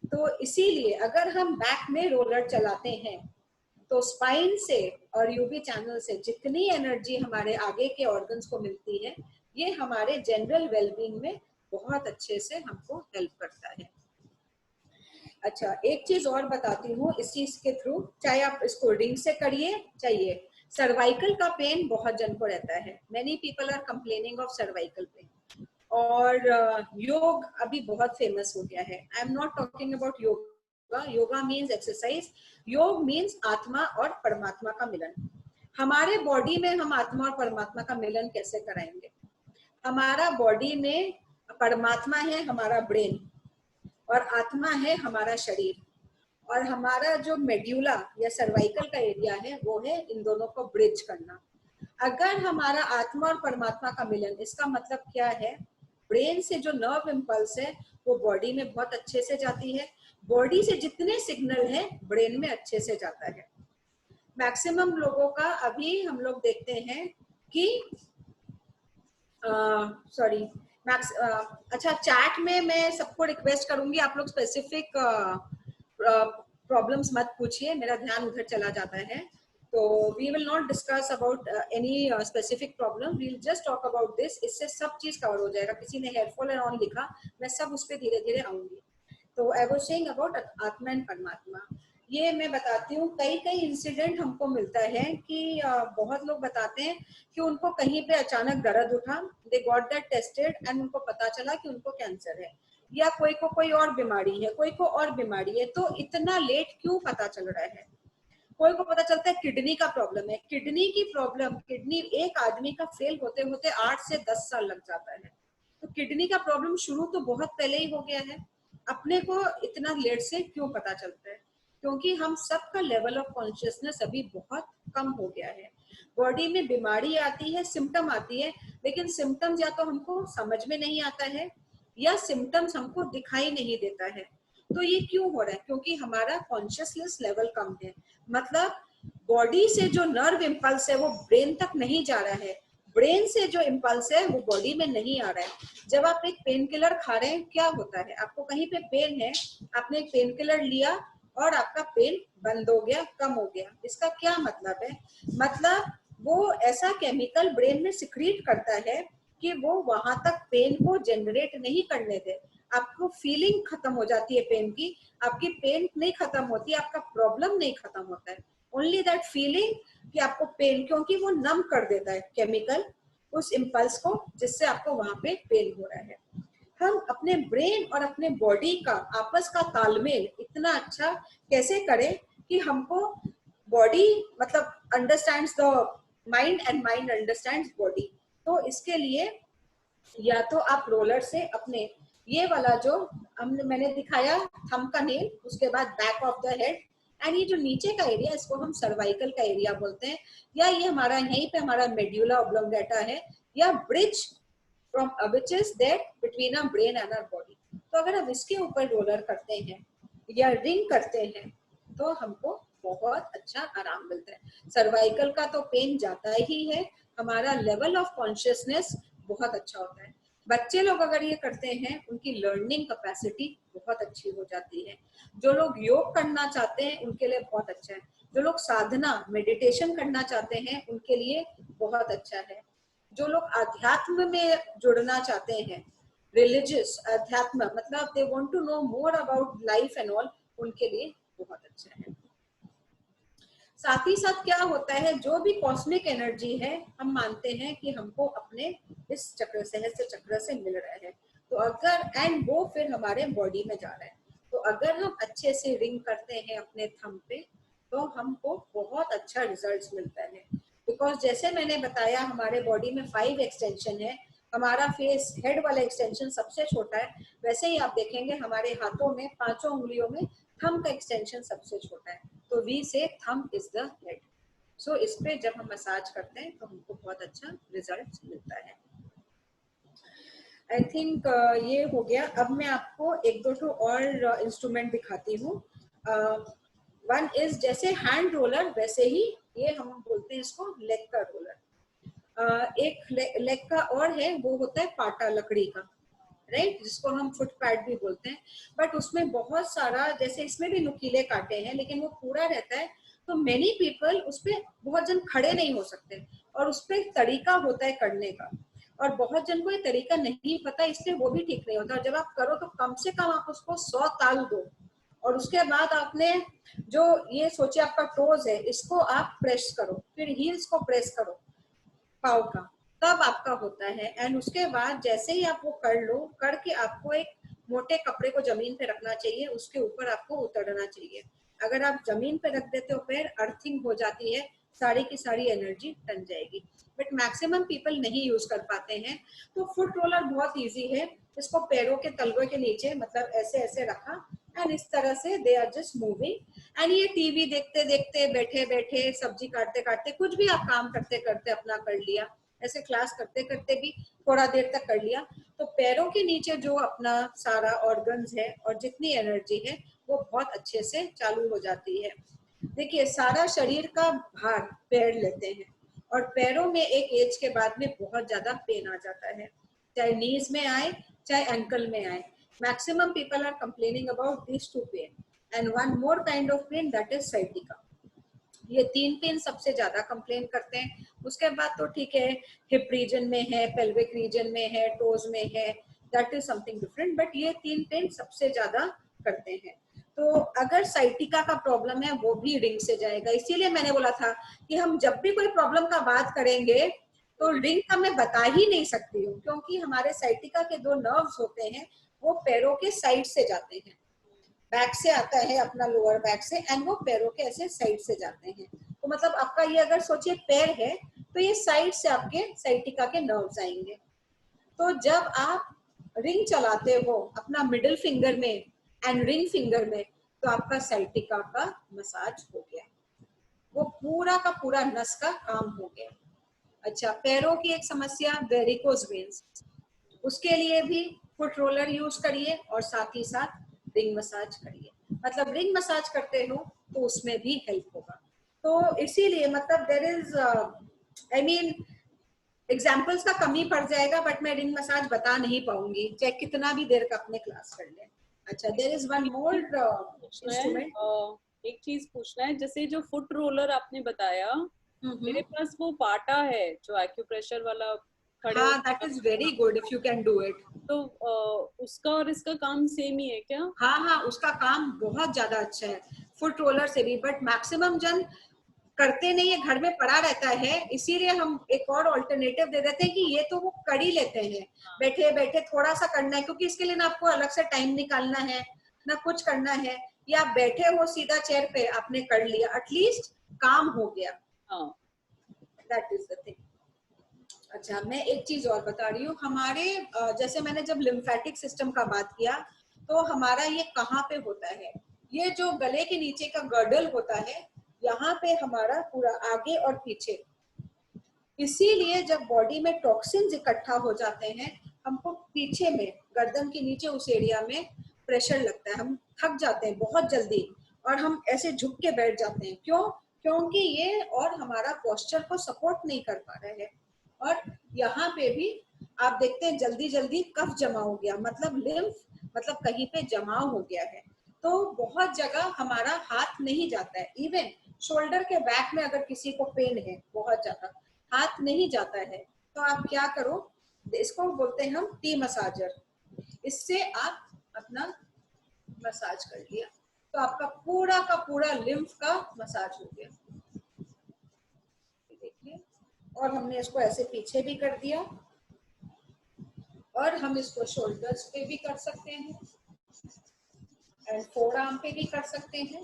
तो इसीलिए अगर हम बैक में रोलर चलाते हैं तो स्पाइन से और यूबी चैनल से जितनी एनर्जी हमारे आगे के ऑर्गन्स को मिलती है, ये हमारे जनरल वेलबींग में बहुत अच्छे से हमको हेल्प करता है। अच्छा, एक चीज और बताती हूँ इस चीज के थ्रू, चाहे आप इसको रिंग से करिए, चाहिए सर्वाइकल का पेन बहुत जन को रहता है, many people are complaining of cervical pain, और योग अभी बहुत फेमस हो गया है। I am not talking about yoga, yoga means exercise, योग मीन्स आत्मा और परमात्मा का मिलन। हमारे बॉडी में हम आत्मा और परमात्मा का मिलन कैसे कराएंगे? हमारा बॉडी में परमात्मा है हमारा ब्रेन, और आत्मा है हमारा शरीर, और हमारा जो मेड्यूला या सर्वाइकल का एरिया है वो है इन दोनों को ब्रिज करना। अगर हमारा आत्मा और परमात्मा का मिलन, इसका मतलब क्या है? ब्रेन से जो नर्व इम्पल्स है वो बॉडी में बहुत अच्छे से जाती है, बॉडी से जितने सिग्नल है ब्रेन में अच्छे से जाता है। मैक्सिमम लोगों का अभी हम लोग देखते हैं कि सॉरी अच्छा, चैट में मैं सबको रिक्वेस्ट करूंगी, आप लोग स्पेसिफिक प्रॉब्लम्स मत पूछिए, मेरा ध्यान उधर चला जाता है। तो we will not discuss about any specific problem, we will just talk about this, इससे सब चीज कवर हो जाएगा। किसी ने हेयरफॉल एंड ऑन लिखा, मैं सब उस पर धीरे धीरे आऊंगी। तो आई वाज सेइंग अबाउट आत्मा एंड परमात्मा, ये मैं बताती हूँ। कई कई इंसिडेंट हमको मिलता है कि बहुत लोग बताते हैं कि उनको कहीं पे अचानक दर्द उठा, they got that tested and उनको पता चला कि उनको कैंसर है, या कोई को कोई और बीमारी है, कोई को और बीमारी है। तो इतना लेट क्यों पता चल रहा है? कोई को पता चलता है किडनी का प्रॉब्लम है, किडनी की प्रॉब्लम, किडनी एक आदमी का फेल होते होते 8 से 10 साल लग जाता है। तो किडनी का प्रॉब्लम शुरू तो बहुत पहले ही हो गया है, अपने को इतना लेट से क्यों पता चलता है? क्योंकि हम सबका लेवल ऑफ कॉन्शियसनेस अभी बहुत कम हो गया है। बॉडी में बीमारी आती है, सिम्टम आती है, लेकिन सिम्टम्स या तो हमको समझ में नहीं आता है या सिम्टम्स हमको दिखाई नहीं देता है। तो ये क्यों हो रहा है? क्योंकि हमारा कॉन्शियसनेस लेवल कम है, मतलब बॉडी से जो नर्व इम्पल्स है वो ब्रेन तक नहीं जा रहा है, ब्रेन से जो इम्पल्स है वो बॉडी में नहीं आ रहा है। जब आप एक पेन किलर खा रहे हैं, क्या होता है? आपको कहीं पे पेन है, आपने एक पेन किलर लिया और आपका पेन बंद हो गया, कम हो गया। इसका क्या मतलब है? मतलब वो ऐसा केमिकल ब्रेन में सिक्रीट करता है कि वो वहां तक पेन को जनरेट नहीं करने दे। आपको फीलिंग खत्म हो जाती है पेन की, आपकी पेन नहीं खत्म होती, आपका प्रॉब्लम नहीं खत्म होता है। ओनली दैट फीलिंग कि आपको पेन, क्योंकि वो नम कर देता है केमिकल उस इम्पल्स को जिससे आपको वहां पे पेन हो रहा है। हम अपने ब्रेन और अपने बॉडी का आपस का तालमेल इतना अच्छा कैसे करें कि हमको बॉडी मतलब understands the mind and mind understands body. तो इसके लिए या तो आप रोलर से अपने ये वाला जो मैंने दिखाया थंब का नेल, उसके बाद back of the head and ये जो नीचे का एरिया इसको हम सर्वाइकल का एरिया बोलते हैं, या ये हमारा यहीं पे हमारा मेड्यूला ऑब्लोंगेटा है, या bridge from which is that between our brain and our body. तो अगर हम इसके ऊपर रोलर करते हैं या रिंग करते हैं तो हमको बहुत अच्छा आराम मिलता है। सर्वाइकल का तो पेन जाता ही है, हमारा लेवल ऑफ कॉन्शियसनेस बहुत अच्छा होता है। बच्चे लोग अगर ये करते हैं उनकी लर्निंग कैपेसिटी बहुत अच्छी हो जाती है। जो लोग योग करना चाहते हैं उनके लिए बहुत अच्छा है। जो लोग साधना मेडिटेशन करना चाहते हैं उनके लिए बहुत अच्छा है। जो लोग अध्यात्म में जुड़ना चाहते हैं, रिलीजियस अध्यात्म मतलब they want to know more about life and all, उनके लिए बहुत अच्छा है। साथ ही साथ क्या होता है, जो भी कॉस्मिक एनर्जी है हम मानते हैं कि हमको अपने इस चक्र सहस्त्र चक्र से मिल रहा है, तो अगर एंड वो फिर हमारे बॉडी में जा रहा है, तो अगर हम अच्छे से रिंग करते हैं अपने थंब पे तो हमको बहुत अच्छा रिजल्ट्स मिलता है। बिकॉज जैसे मैंने बताया हमारे बॉडी में 5 एक्सटेंशन है, हमारा फेस हेड वाला एक्सटेंशन सबसे छोटा है, वैसे ही आप देखेंगे हमारे हाथों में 5 उंगलियों में थंब का एक्सटेंशन सबसे छोटा है, तो वी से थंब इज द हेड। सो इस पे जब हम मसाज करते हैं तो हमको बहुत अच्छा रिजल्ट मिलता है। आई थिंक ये हो गया। अब मैं आपको एक दो तो और इंस्ट्रूमेंट दिखाती हूँ। वन इज जैसे हैंड रोलर, वैसे ही ये हम बोलते हैं इसको लेग का रोलर। एक लेग का और है, वो होता है पाटा लकड़ी का, राइट, जिसको हम फुट पैड भी बोलते हैं। बट उसमें बहुत सारा, जैसे इसमें भी नुकीले कांटे हैं लेकिन वो पूरा रहता है, तो मेनी पीपल उस पर बहुत जन खड़े नहीं हो सकते, और उस पर तरीका होता है करने का, और बहुत जन को ये तरीका नहीं पता, इसलिए वो भी ठीक नहीं होता। और जब आप करो तो कम से कम आप उसको 100 ताल दो, और उसके बाद आपने जो ये सोचे आपका टोज है इसको आप प्रेस करो, फिर हील्स को प्रेस करो पाव का, तब आपका होता है। एंड उसके बाद जैसे ही आप वो कर लो, करके आपको एक मोटे कपड़े को जमीन पे रखना चाहिए, उसके ऊपर आपको उतरना चाहिए। अगर आप जमीन पे रख देते हो पैर, अर्थिंग हो जाती है, सारी की सारी एनर्जी टन जाएगी। बट मैक्सिमम पीपल नहीं यूज कर पाते हैं, तो फुट रोलर बहुत इजी है। इसको पैरों के तलवे के नीचे मतलब ऐसे ऐसे रखा एंड इस तरह से they are just moving. And ये टीवी देखते देखते, बैठे बैठे, सब्जी काटते काटते, कुछ भी आप काम करते करते अपना कर लिया, ऐसे क्लास करते करते भी थोड़ा देर तक कर लिया, तो पैरों के नीचे जो अपना सारा ऑर्गन्स है और जितनी एनर्जी है वो बहुत अच्छे से चालू हो जाती है। देखिए सारा शरीर का भार पैर लेते हैं, और पैरों में एक एज के बाद में बहुत ज्यादा पेन आ जाता है, चाहे नीज में आए चाहे एंकल में आए। Maximum people are complaining about this two pain and one more kind of pain, that is sciatica. ये 3 पेन सबसे ज्यादा कंप्लेन करते हैं। उसके बाद तो ठीक है, हिप रीजन में है, पेल्विक रीजन में है, टोज में है, that is something different, but ये 3 पेन सबसे ज्यादा करते हैं। तो अगर साइटिका का प्रॉब्लम है वो भी रिंग से जाएगा। इसीलिए मैंने बोला था कि हम जब भी कोई प्रॉब्लम का बात करेंगे तो रिंग का मैं बता ही नहीं सकती हूँ, क्योंकि हमारे साइटिका के 2 नर्व्स होते हैं, वो पैरों के साइड से जाते हैं, बैक से आता है अपना लोअर बैक से, एंड वो पैरों के ऐसे साइड से जाते हैं। तो मतलब आपका ये अगर सोचिए पैर है तो ये साइड से आपके साइटिका के नर्व्स आएंगे। तो जब आप रिंग चलाते हो अपना मिडिल फिंगर में एंड रिंग फिंगर में, तो आपका साइटिका का मसाज हो गया, वो पूरा का पूरा नस का काम हो गया। अच्छा, पैरों की एक समस्या वेरिकोज वेन्स, उसके लिए भी फुट रोलर यूज करिए और साथ ही साथ रिंग मसाज करिए। मतलब रिंग मसाज करते हो तो उसमें भी हेल्प होगा। तो इसीलिए मतलब there is I mean examples का कमी पड़ जाएगा, बट मैं रिंग मसाज बता नहीं पाऊंगी चाहे कितना भी देर का अपने क्लास कर ले। अच्छा, there is one more instrument. एक चीज पूछना है, जैसे जो फुट रोलर आपने बताया, मेरे पास वो पाटा है जो एक्यूप्रेशर वाला, खड़े हाँ, that is very good if you can do it. तो उसका और इसका काम सेम ही है क्या? हाँ हाँ, उसका काम बहुत ज्यादा अच्छा है फुट रोलर से भी, बट मैक्सिमम जन करते नहीं है, घर में पड़ा रहता है, इसीलिए हम एक और ऑल्टरनेटिव दे देते हैं कि ये तो वो कर ही लेते हैं, बैठे बैठे थोड़ा सा करना है, क्योंकि इसके लिए ना आपको अलग से टाइम निकालना है ना कुछ करना है, या आप बैठे हो सीधा चेयर पे आपने कर लिया, एटलीस्ट काम हो गया। That is the thing. अच्छा, मैं एक चीज और बता रही हूँ, हमारे जैसे मैंने जब लिम्फेटिक सिस्टम का बात किया, तो हमारा ये कहाँ पे होता है, ये जो गले के नीचे का गर्डल होता है, यहाँ पे हमारा पूरा आगे और पीछे, इसीलिए जब बॉडी में टॉक्सिन्स इकट्ठा हो जाते हैं, हमको पीछे में गर्दन के नीचे उस एरिया में प्रेशर लगता है, हम थक जाते हैं बहुत जल्दी और हम ऐसे झुक के बैठ जाते हैं। क्यों? क्योंकि ये और हमारा पोस्चर को सपोर्ट नहीं कर पा रहे हैं। और यहाँ पे भी आप देखते हैं जल्दी जल्दी कफ जमा हो गया, मतलब लिम्फ, मतलब कहीं पे जमाव हो गया है, तो बहुत जगह हमारा हाथ नहीं जाता है। इवन शोल्डर के बैक में अगर किसी को पेन है बहुत ज्यादा, हाथ नहीं जाता है, तो आप क्या करो, इसको बोलते हैं हम टी मसाजर, इससे आप अपना मसाज कर लिया, तो आपका पूरा का पूरा लिम्फ का मसाज हो गया। देखिए, और हमने इसको ऐसे पीछे भी कर दिया, और हम इसको शोल्डर्स पे भी कर सकते हैं एंड फोर आर्म पे भी कर सकते हैं,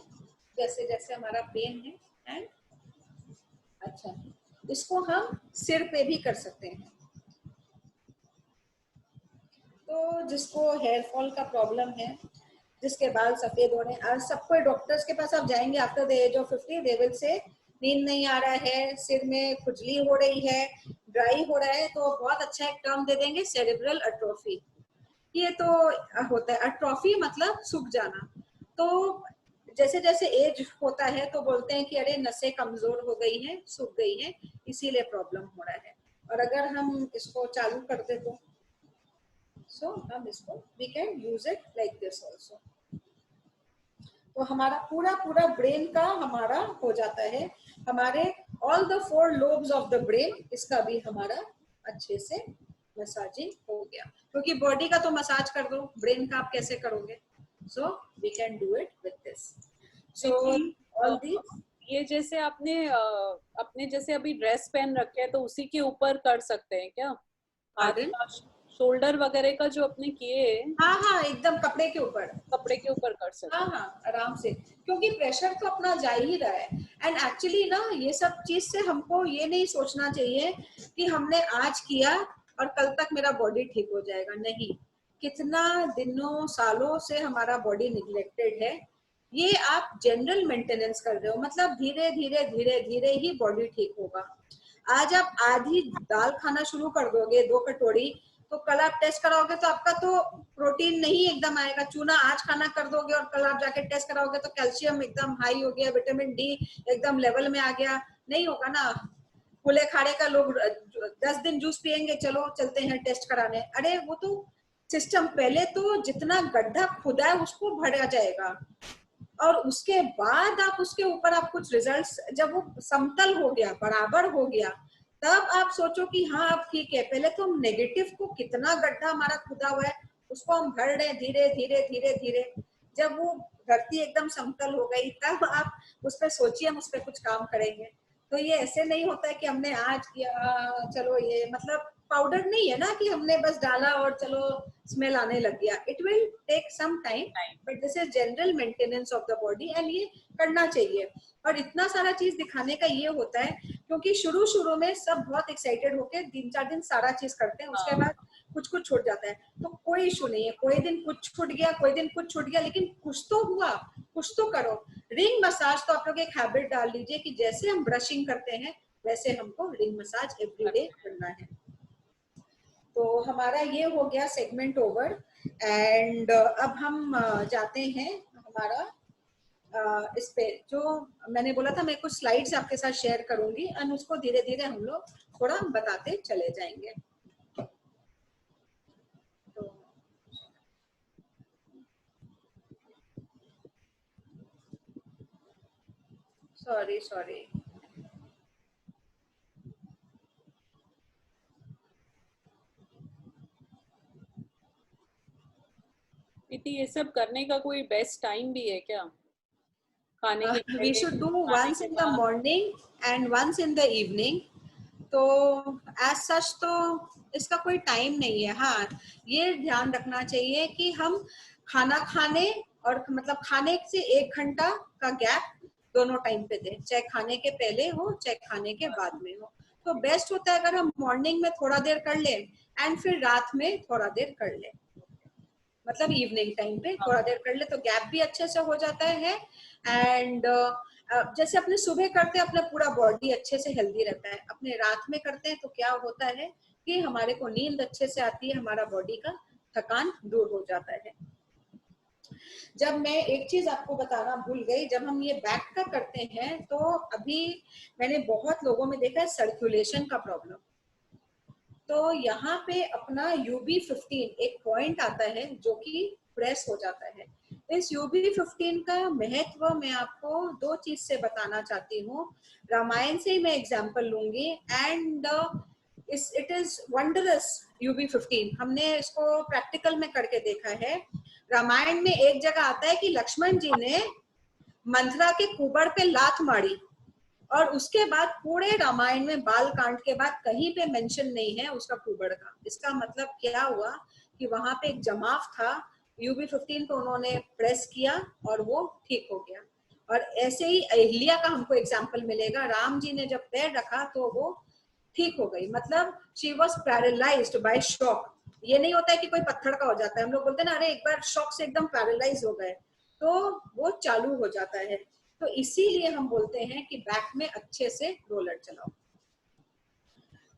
जैसे जैसे हमारा पेन है। एंड अच्छा, इसको हम सिर पे भी कर सकते हैं। तो जिसको हेयर फॉल का प्रॉब्लम है, जिसके बाल सफेद हो रहे हैं, आज सबको डॉक्टर्स के पास आप जाएंगे after the age of 50, they will say नींद नहीं आ रहा है, सिर में खुजली हो रही है, ड्राई हो रहा है, तो बहुत अच्छा एक टर्म दे देंगे, सेरेब्रल एट्रोफी। ये तो होता है, एट्रोफी मतलब सूख जाना। तो जैसे जैसे एज होता है तो बोलते हैं कि अरे नसें कमजोर हो गई हैं, सूख गई हैं, इसीलिए प्रॉब्लम हो रहा है। और अगर हम इसको चालू कर दे तो हम इसको we can use it like this also। तो हमारा पूरा पूरा ब्रेन का हमारा हो जाता है, हमारे all the 4 lobes of the brain, इसका भी हमारा अच्छे से मसाजिंग हो गया। क्योंकि बॉडी का तो मसाज कर दो, ब्रेन का आप कैसे करोगे? So we can do it with this. So all this, ये जैसे आपने अपने जैसे अभी ड्रेस पहन रखे हैं तो उसी के ऊपर कर सकते हैं क्या? शोल्डर वगैरह का जो अपने किए, हाँ हाँ, एकदम कपड़े के ऊपर, कपड़े के ऊपर कर सकते हाँ हैं। हाँ, आराम से, क्योंकि प्रेशर तो अपना जा ही रहा है। एंड एक्चुअली ना, ये सब चीज से हमको ये नहीं सोचना चाहिए कि हमने आज किया और कल तक मेरा बॉडी ठीक हो जाएगा, नहीं। कितना दिनों सालों से हमारा बॉडी निग्लेक्टेड है, ये आप जनरल मेंटेनेंस कर रहे हो, मतलब धीरे धीरे धीरे धीरे ही बॉडी ठीक होगा। आज आप आधी दाल खाना शुरू कर दोगे 2 कटोरी, तो कल आप टेस्ट कराओगे तो आपका तो प्रोटीन नहीं एकदम आएगा। चूना आज खाना कर दोगे और कल आप जाके टेस्ट कराओगे तो कैल्शियम एकदम हाई हो गया, विटामिन डी एकदम लेवल में आ गया, नहीं होगा ना। खुले खाड़े का लोग 10 दिन जूस पियेंगे, चलो चलते हैं टेस्ट कराने, अरे वो तो सिस्टम, पहले तो जितना गड्ढा खुदा है उसको भरा जाएगा, और उसके बाद आप उसके ऊपर आप कुछ रिजल्ट्स, जब वो समतल हो गया, बराबर हो गया, तब आप सोचो कि हाँ अब ठीक है। पहले तो हम नेगेटिव को, कितना गड्ढा हमारा खुदा हुआ है उसको हम भर रहे धीरे धीरे धीरे धीरे, जब वो धरती एकदम समतल हो गई तब आप उस पर सोचिए हम उस पर कुछ काम करेंगे। तो ये ऐसे नहीं होता है कि हमने आज किया चलो, ये मतलब पाउडर नहीं है ना कि हमने बस डाला और चलो स्मेल आने लग गया। It will take some time, but this is general maintenance of the body, and ये करना चाहिए। और इतना सारा चीज दिखाने का ये होता है क्योंकि शुरू शुरू में सब बहुत एक्साइटेड होके 3-4 दिन सारा चीज करते हैं, उसके बाद कुछ कुछ छूट जाता है। तो कोई इशू नहीं है, कोई दिन कुछ छूट गया, कोई दिन कुछ छूट गया, लेकिन कुछ तो हुआ, कुछ तो करो। रिंग मसाज तो आप लोग एक हैबिट डाल लीजिए कि जैसे हम ब्रशिंग करते हैं वैसे हमको रिंग मसाज एवरीडे करना है। तो हमारा ये हो गया सेगमेंट ओवर, एंड अब हम जाते हैं हमारा इस पे, जो मैंने बोला था मैं कुछ स्लाइड्स आपके साथ शेयर करूंगी, और उसको धीरे धीरे हम लोग थोड़ा बताते चले जाएंगे। तो सॉरी प्रीति, ये सब करने का कोई बेस्ट टाइम भी है क्या? खाने के वी पहले, शुड डू खाने वंस के इन द बाद। Morning and once in the evening. तो एज सच तो इसका कोई टाइम नहीं है। हाँ, ये ध्यान रखना चाहिए कि हम खाना खाने और मतलब खाने से 1 घंटा का गैप दोनों टाइम पे दें, चाहे खाने के पहले हो चाहे खाने के बाद में हो। तो बेस्ट होता है अगर हम मॉर्निंग में थोड़ा देर कर लें एंड फिर रात में थोड़ा देर कर लें, मतलब इवनिंग टाइम पे थोड़ा देर कर ले तो गैप भी अच्छे से हो जाता है। एंड जैसे अपने सुबह करते हैं अपना पूरा बॉडी अच्छे से हेल्दी रहता है, अपने रात में करते हैं तो क्या होता है कि हमारे को नींद अच्छे से आती है, हमारा बॉडी का थकान दूर हो जाता है। जब मैं एक चीज आपको बताना भूल गई, जब हम ये बैक का करते हैं तो अभी मैंने बहुत लोगों में देखा है सर्कुलेशन का प्रॉब्लम। तो यहाँ पे अपना UB15 एक पॉइंट आता है जो कि प्रेस हो जाता है। इस UB15 का महत्व मैं आपको दो चीज से बताना चाहती हूँ। रामायण से ही मैं एग्जांपल लूंगी and it is wondrous. UB15 हमने इसको प्रैक्टिकल में करके देखा है। रामायण में एक जगह आता है कि लक्ष्मण जी ने मंथरा के कुबड़ पे लात मारी और उसके बाद पूरे रामायण में बाल कांड के बाद कहीं पे मेंशन नहीं है उसका कुबड़ का। इसका मतलब क्या हुआ कि वहां पे एक जमाव था, UB15 को उन्होंने प्रेस किया और वो ठीक हो गया। और ऐसे ही अहिल्या का हमको एग्जाम्पल मिलेगा, राम जी ने जब पैर रखा तो वो ठीक हो गई, मतलब she was paralysed by shock. ये नहीं होता है कि कोई पत्थर का हो जाता है, हम लोग बोलते हैं ना अरे एक बार शॉक से एकदम पैरालाइज हो गए, तो वो चालू हो जाता है। तो इसीलिए हम बोलते हैं कि बैक में अच्छे से रोलर चलाओ।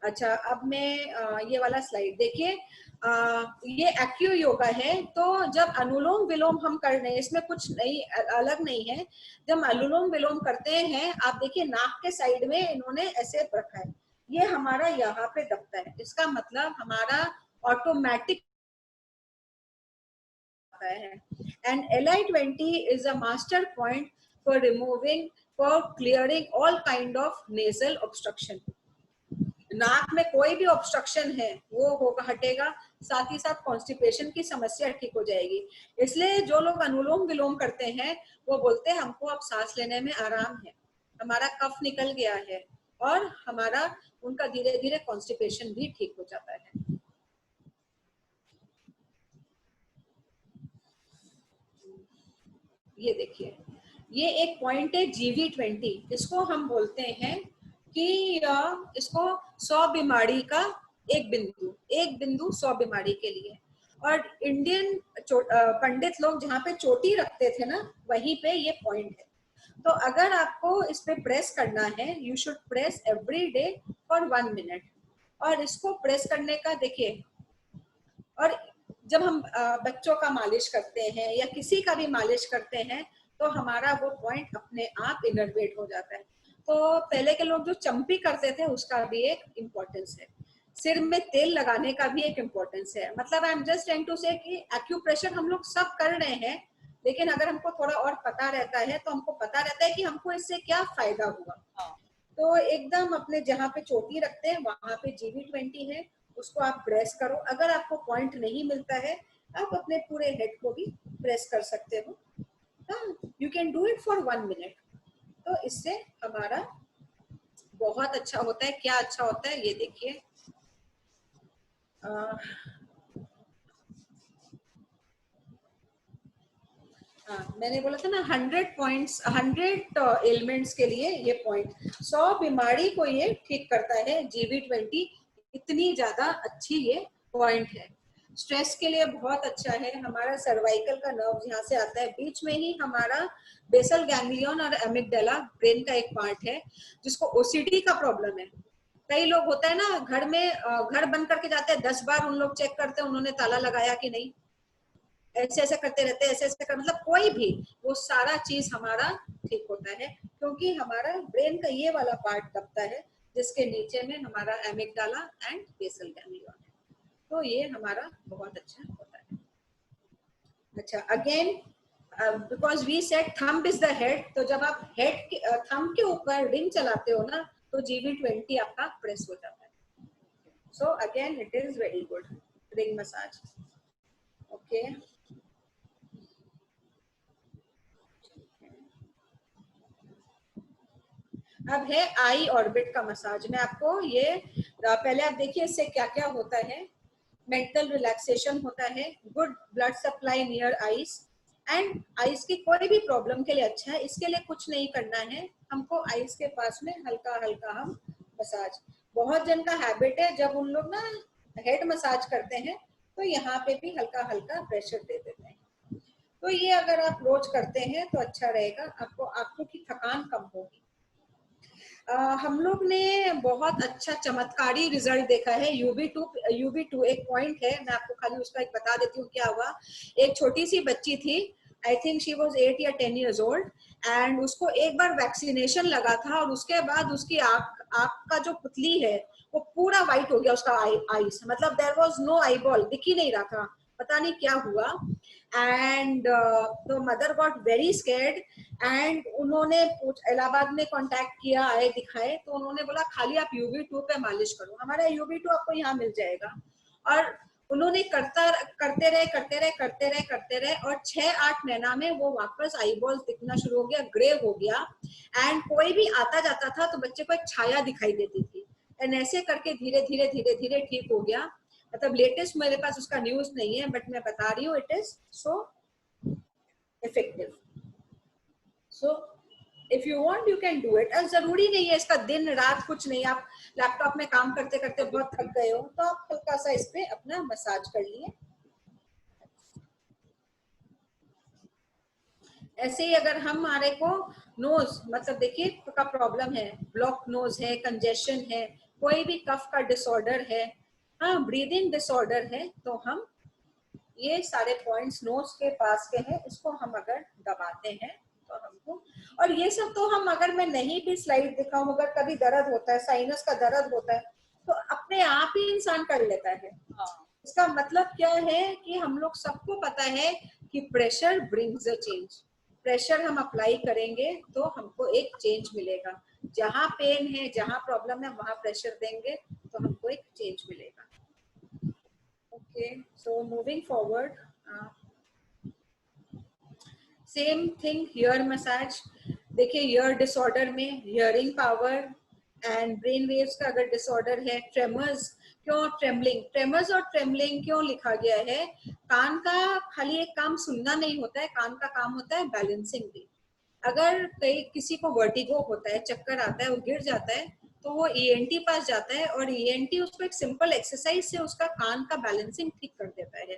अच्छा, अब मैं ये वाला स्लाइड देखिए। ये एक्यू योगा है। तो जब अनुलोम विलोम हम कर रहे हैं, इसमें कुछ नहीं अलग नहीं है। जब अनुलोम विलोम करते हैं, आप देखिए नाक के साइड में इन्होंने ऐसे रखा है, ये हमारा यहाँ पे दबता है, इसका मतलब हमारा ऑटोमेटिक है। And LI20 is a master point for removing, for clearing all kind of nasal obstruction। नाक में कोई भी ऑब्स्ट्रक्शन है वो होगा, हटेगा, साथ ही साथ कॉन्स्टिपेशन की समस्या ठीक हो जाएगी। इसलिए जो लोग अनुलोम विलोम करते हैं वो बोलते हैं हमको अब सांस लेने में आराम है, हमारा कफ निकल गया है, और हमारा उनका धीरे धीरे कॉन्स्टिपेशन भी ठीक हो जाता है। ये देखिए, ये एक पॉइंट है GV20। इसको हम बोलते हैं कि इसको 100 बीमारी का एक बिंदु 100 बीमारी के लिए। और इंडियन पंडित लोग जहाँ पे चोटी रखते थे ना, वहीं पे ये पॉइंट है। तो अगर आपको इस पे प्रेस करना है, you should press every day for 1 minute. और इसको प्रेस करने का देखिए, और जब हम बच्चों का मालिश करते हैं या किसी का भी मालिश करते हैं तो हमारा वो पॉइंट अपने आप इनर्वेट हो जाता है। तो पहले के लोग जो चंपी करते थे उसका भी एक इम्पोर्टेंस है, सिर में तेल लगाने का भी एक इम्पोर्टेंस है। मतलब I am just trying to say कि एक्यूप्रेशर हम लोग सब कर रहे हैं, लेकिन अगर हमको थोड़ा और पता रहता है तो हमको पता रहता है कि हमको इससे क्या फायदा हुआ। तो एकदम अपने जहाँ पे चोटी रखते हैं वहां पे GV20 है, उसको आप प्रेस करो। अगर आपको पॉइंट नहीं मिलता है आप अपने पूरे हेड को भी प्रेस कर सकते हो। You can do it for 1 minute. तो इससे हमारा बहुत अच्छा होता है। क्या अच्छा होता है ये देखिए। मैंने बोला था ना 100 पॉइंट्स, 100 एलिमेंट्स के लिए ये पॉइंट, 100 बीमारी को ये ठीक करता है। GV20 इतनी ज्यादा अच्छी ये पॉइंट है। स्ट्रेस के लिए बहुत अच्छा है। हमारा सर्वाइकल का नर्व यहाँ से आता है, बीच में ही हमारा बेसल गैंग्लियन और एमिगडाला ब्रेन का एक पार्ट है जिसको OCD का प्रॉब्लम है। कई लोग होता है ना घर में, घर बंद करके जाते हैं, 10 बार उन लोग चेक करते हैं उन्होंने ताला लगाया कि नहीं, ऐसे ऐसे करते रहते हैं, ऐसे ऐसे कर, मतलब कोई भी वो सारा चीज हमारा ठीक होता है क्योंकि हमारा ब्रेन का ये वाला पार्ट दबता है जिसके नीचे में हमारा एमिगडाला एंड बेसल गैंग्लियन है। तो ये हमारा बहुत अच्छा होता है। अच्छा, again because we said thumb is the head, तो जब आप हेड थंब के ऊपर रिंग चलाते हो ना तो GV20 आपका प्रेस हो जाता है। So again it is very good ring massage. Okay, अब है आई ऑर्बिट का मसाज। मैं आपको ये पहले आप देखिए इससे क्या क्या होता है। मेंटल रिलैक्सेशन होता है, good blood supply near eyes, and eyes की कोई भी प्रॉब्लम के लिए अच्छा है। इसके लिए कुछ नहीं करना है हमको, आईज के पास में हल्का हल्का हम मसाज। बहुत जन का हैबिट है जब उन लोग ना हेड मसाज करते हैं तो यहाँ पे भी हल्का हल्का प्रेशर दे देते हैं। तो ये अगर आप रोज करते हैं तो अच्छा रहेगा, आपको आंखों की थकान कम होगी। हम लोग ने बहुत अच्छा चमत्कारी रिजल्ट देखा है। UV2 एक पॉइंट है, मैं आपको खाली उसका एक बता देती हूँ क्या हुआ। एक छोटी सी बच्ची थी, आई थिंक शी वाज 8 या 10 years old, एंड उसको एक बार वैक्सीनेशन लगा था और उसके बाद उसकी आँख का जो पुतली है वो पूरा व्हाइट हो गया, उसका आईज, मतलब there was no eyeball, दिख ही नहीं रहा था, पता नहीं क्या हुआ। And the mother got very scared, एंड उन्होंने इलाहाबाद में कांटेक्ट किया, आए दिखाए, तो उन्होंने बोला खाली आप UV2 पे मालिश करो, हमारा UV2 आपको यहाँ मिल जाएगा। और उन्होंने करते रहे और 6-8 महीना में वो वापस आई बॉल दिखना शुरू हो गया, ग्रे हो गया, एंड कोई भी आता जाता था तो बच्चे को एक छाया दिखाई देती थी, एंड ऐसे करके धीरे धीरे ठीक हो गया। मतलब लेटेस्ट मेरे पास उसका न्यूज नहीं है, बट मैं बता रही हूँ it is so effective. So if you want you can do it. जरूरी नहीं है इसका दिन रात कुछ नहीं, आप लैपटॉप में काम करते करते बहुत थक गए हो तो आप हल्का सा इस पे अपना मसाज कर लिए। ऐसे ही अगर हमारे को नोज, मतलब देखिए का प्रॉब्लम है, ब्लॉक नोज है, कंजेशन है, कोई भी कफ का डिसऑर्डर है, हाँ ब्रीदिंग डिसऑर्डर है, तो हम ये सारे पॉइंट्स नोज के पास के हैं, इसको हम अगर दबाते हैं तो हमको, और ये सब तो हम अगर मैं नहीं भी स्लाइड दिखाऊं, अगर कभी दर्द होता है, साइनस का दर्द होता है तो अपने आप ही इंसान कर लेता है। इसका मतलब क्या है कि हम लोग सबको पता है कि pressure brings a change. Pressure हम अप्लाई करेंगे तो हमको एक चेंज मिलेगा। जहां पेन है, जहां प्रॉब्लम है, वहां प्रेशर देंगे तो हमको एक चेंज मिलेगा। Okay, so moving forward, same thing here massage. देखिए ईयर डिसऑर्डर में hearing power and brain waves का अगर डिसऑर्डर है, ट्रेमर्स, क्यों ट्रेमर्स और ट्रेमलिंग क्यों लिखा गया है? कान का खाली एक काम सुनना नहीं होता है, कान का काम होता है बैलेंसिंग भी। अगर किसी को वर्टिगो होता है, चक्कर आता है, वो गिर जाता है, तो वो ENT पास जाता है और ENT उसको एक सिंपल एक्सरसाइज से उसका कान का बैलेंसिंग ठीक कर देता है।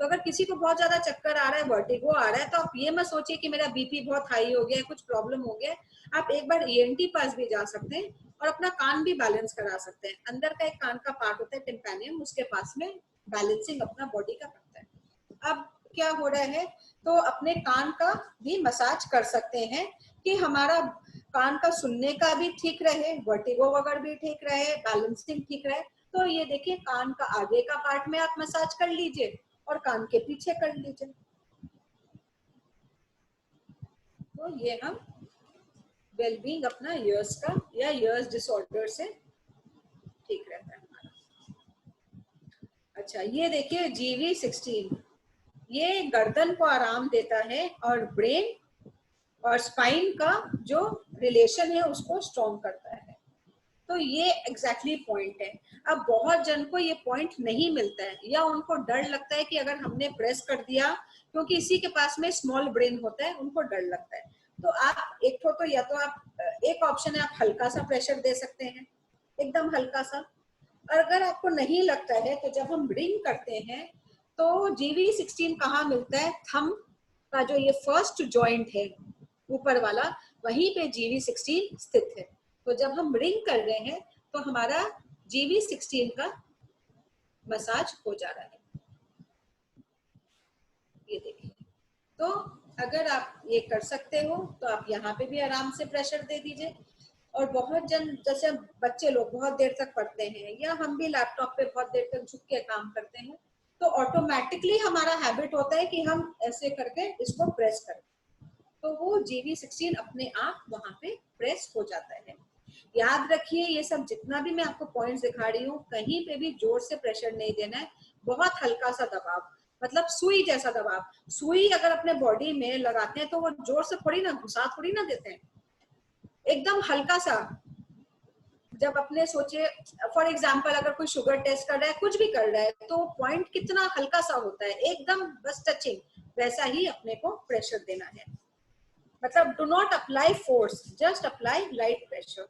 तो अगर किसी को बहुत ज्यादा चक्कर आ रहा है, वर्टिगो आ रहा है, तो आप ये मत सोचिए कि मेरा BP बहुत हाई हो गया है, कुछ प्रॉब्लम हो गया है। आप एक बार ENT पास भी जा सकते हैं और अपना कान भी बैलेंस करा सकते हैं। अंदर का एक कान का पार्ट होता है टिम्पैनियम, उसके पास में बैलेंसिंग अपना बॉडी का करता है। अब क्या हो रहा है, तो अपने कान का भी मसाज कर सकते हैं कि हमारा कान का सुनने का भी ठीक रहे, वर्टिगो वगैरह भी ठीक रहे, बैलेंसिंग ठीक रहे। तो ये देखिए कान का आगे का पार्ट में आप मसाज कर लीजिए और कान के पीछे कर लीजिए। तो ये हम वेलबींग अपना ईयर्स का या ईयर्स डिसऑर्डर से ठीक रहता है हमारा। अच्छा, ये देखिए GV16, ये गर्दन को आराम देता है और ब्रेन और स्पाइन का जो रिलेशन है उसको स्ट्रॉन्ग करता है। तो ये एग्जैक्टली पॉइंट है। अब बहुत जन को ये पॉइंट नहीं मिलता है, या उनको डर लगता है कि अगर हमने प्रेस कर दिया, क्योंकि इसी के पास में स्मॉल ब्रेन होता है, उनको डर लगता है। तो आप एक तो या तो आप एक ऑप्शन है, आप हल्का सा प्रेशर दे सकते हैं, एकदम हल्का सा। और अगर आपको नहीं लगता है तो जब हम रिंग करते हैं तो GV16 कहाँ मिलता है? थंब का जो ये फर्स्ट जॉइंट है ऊपर वाला, वहीं पे GV16 स्थित है। तो जब हम रिंग कर रहे हैं तो हमारा GV16 का मसाज हो जा रहा है। ये देखिए, तो अगर आप ये कर सकते हो तो आप यहाँ पे भी आराम से प्रेशर दे दीजिए। और बहुत जन, जैसे बच्चे लोग बहुत देर तक पढ़ते हैं, या हम भी लैपटॉप पे बहुत देर तक झुक के काम करते हैं, तो ऑटोमेटिकली हमारा हैबिट होता है कि हम ऐसे करके इसको प्रेस करें, तो वो GV16 अपने आप वहां पे प्रेस हो जाता है। याद रखिए, ये सब जितना भी मैं आपको पॉइंट्स दिखा रही हूँ, कहीं पे भी जोर से प्रेशर नहीं देना है, बहुत हल्का सा दबाव, मतलब सुई जैसा दबाव। सुई अगर अपने बॉडी में लगाते हैं तो वो जोर से थोड़ी ना, घुसा थोड़ी ना देते हैं, एकदम हल्का सा, जब अपने सोचे फॉर एग्जाम्पल अगर कोई शुगर टेस्ट कर रहा है, कुछ भी कर रहा है, तो पॉइंट कितना हल्का सा होता है, एकदम बस टचिंग, वैसा ही अपने को प्रेशर देना है। मतलब do not apply force, just apply light pressure.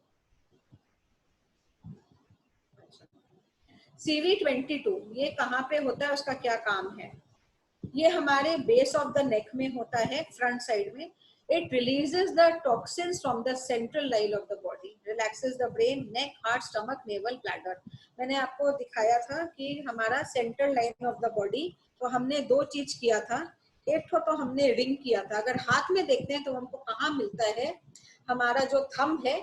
CV22 ये कहाँ पे होता है, उसका क्या काम है? ये हमारे बेस ऑफ द नेक में होता है, फ्रंट साइड में। It releases the toxins from the central line of the body, relaxes the brain, neck, heart, stomach, naval, bladder. मैंने आपको दिखाया था कि हमारा central line of the body, तो हमने दो चीज किया था। एक तो हमने रिंग किया था। अगर हाथ में देखते हैं तो हमको कहाँ मिलता है, हमारा जो थंब है,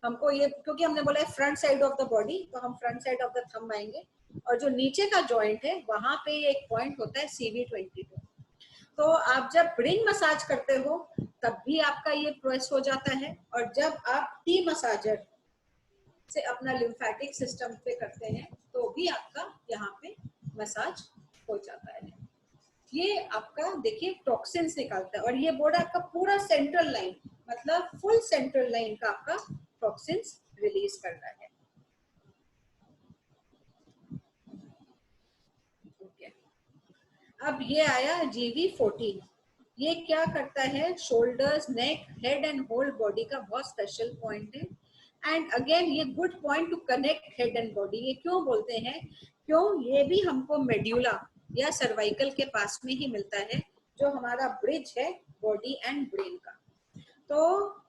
हमको ये, क्योंकि हमने बोला है front side of the body, तो हम front side of the thumb आएंगे, और जो नीचे का जॉइंट है वहां पे एक पॉइंट होता है CV22। तो आप जब रिंग मसाज करते हो तब भी आपका ये प्रेस हो जाता है, और जब आप टी मसाजर से अपना लिम्फेटिक सिस्टम पे करते हैं तो भी आपका यहाँ पे मसाज हो जाता है। ये आपका देखिए टॉक्सिन्स निकालता है, और ये बोर्ड आपका पूरा सेंट्रल लाइन, मतलब फुल सेंट्रल लाइन का आपका टॉक्सिन्स रिलीज कर रहा है। ओके, अब ये आया GV14। ये क्या करता है, shoulders, neck, head and whole body का बहुत स्पेशल पॉइंट है। एंड अगेन ये good point to connect head and body. ये क्यों बोलते हैं, क्यों, ये भी हमको मेड्यूला या सर्वाइकल के पास में ही मिलता है, जो हमारा ब्रिज है बॉडी एंड ब्रेन का। तो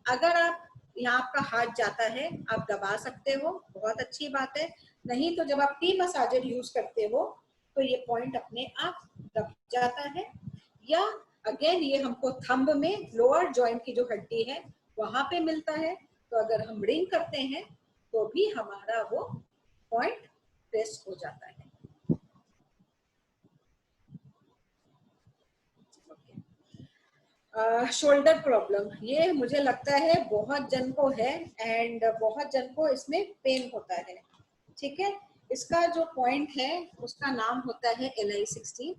अगर आप, यहाँ आपका हाथ जाता है, आप दबा सकते हो, बहुत अच्छी बात है। नहीं तो जब आप टी मसाजर यूज करते हो तो ये पॉइंट अपने आप दब जाता है। या अगेन ये हमको थंब में लोअर जॉइंट की जो हड्डी है वहां पे मिलता है, तो अगर हम रिंग करते हैं तो भी हमारा वो पॉइंट प्रेस हो जाता है। शोल्डर प्रॉब्लम, ये मुझे लगता है बहुत जन को है, एंड बहुत जन को इसमें पेन होता है। ठीक है, इसका जो पॉइंट है उसका नाम होता है LI16।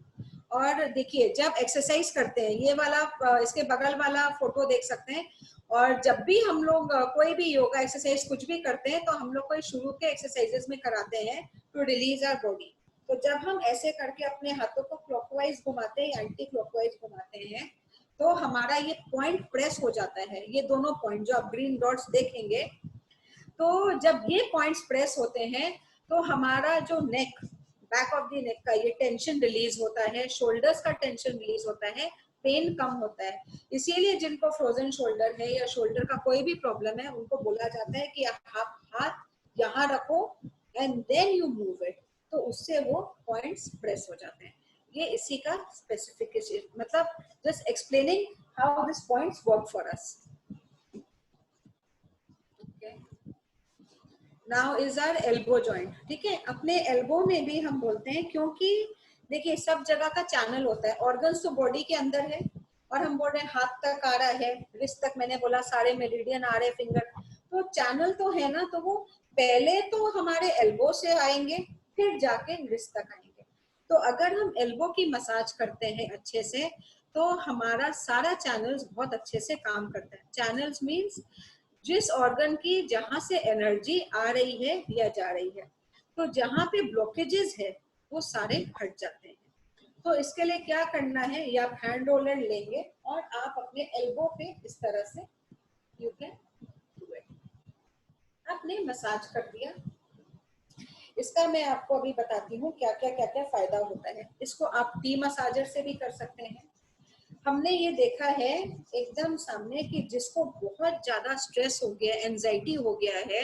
और देखिए जब एक्सरसाइज करते हैं, ये वाला इसके बगल वाला फोटो देख सकते हैं, और जब भी हम लोग कोई भी योगा एक्सरसाइज कुछ भी करते हैं तो हम लोग को शुरू के एक्सरसाइजेस में कराते हैं टू रिलीज आवर बॉडी। तो जब हम ऐसे करके अपने हाथों को क्लॉकवाइज घुमाते हैं या एंटी क्लॉकवाइज घुमाते हैं तो हमारा ये पॉइंट प्रेस हो जाता है। ये दोनों पॉइंट जो आप ग्रीन डॉट्स देखेंगे, तो जब ये पॉइंट्स प्रेस होते हैं तो हमारा जो नेक, बैक ऑफ द नेक का ये टेंशन रिलीज होता है, शोल्डर्स का टेंशन रिलीज होता है, पेन कम होता है। इसीलिए जिनको फ्रोजन शोल्डर है या शोल्डर का कोई भी प्रॉब्लम है, उनको बोला जाता है कि आप हाथ यहाँ रखो and then you move it, तो उससे वो पॉइंट्स प्रेस हो जाते हैं। ये इसी का स्पेसिफिकेशन, मतलब just explaining how this points work for us. Now is our elbow joint. ठीक है, अपने एल्बो में भी हम बोलते हैं, क्योंकि देखिए सब जगह का चैनल होता है, ऑर्गन्स तो बॉडी के अंदर है, और हम बोल रहे हैं हाथ तक आ रहा है, रिस्ट तक, मैंने बोला सारे मेरिडियन आ रहे, फिंगर, तो चैनल तो है ना, तो वो पहले तो हमारे एल्बो से आएंगे, फिर जाके रिस्ट तक आएंगे। तो अगर हम एल्बो की मसाज करते हैं अच्छे से, तो हमारा सारा चैनल्स बहुत अच्छे से काम करता है। चैनल्स मीन्स जिस ऑर्गन की जहां से एनर्जी आ रही है या जा रही है, तो जहां पे ब्लॉकेजेस है वो सारे हट जाते हैं। तो इसके लिए क्या करना है, या आप हैंड रोलर लेंगे और आप अपने एल्बो पे इस तरह से यू कैन डू इट, आपने मसाज कर दिया। इसका मैं आपको अभी बताती हूँ क्या क्या फायदा होता है। इसको आप टी मसाजर से भी कर सकते हैं। हमने ये देखा है एकदम सामने कि जिसको बहुत ज्यादा स्ट्रेस हो गया, एंजाइटी हो गया है,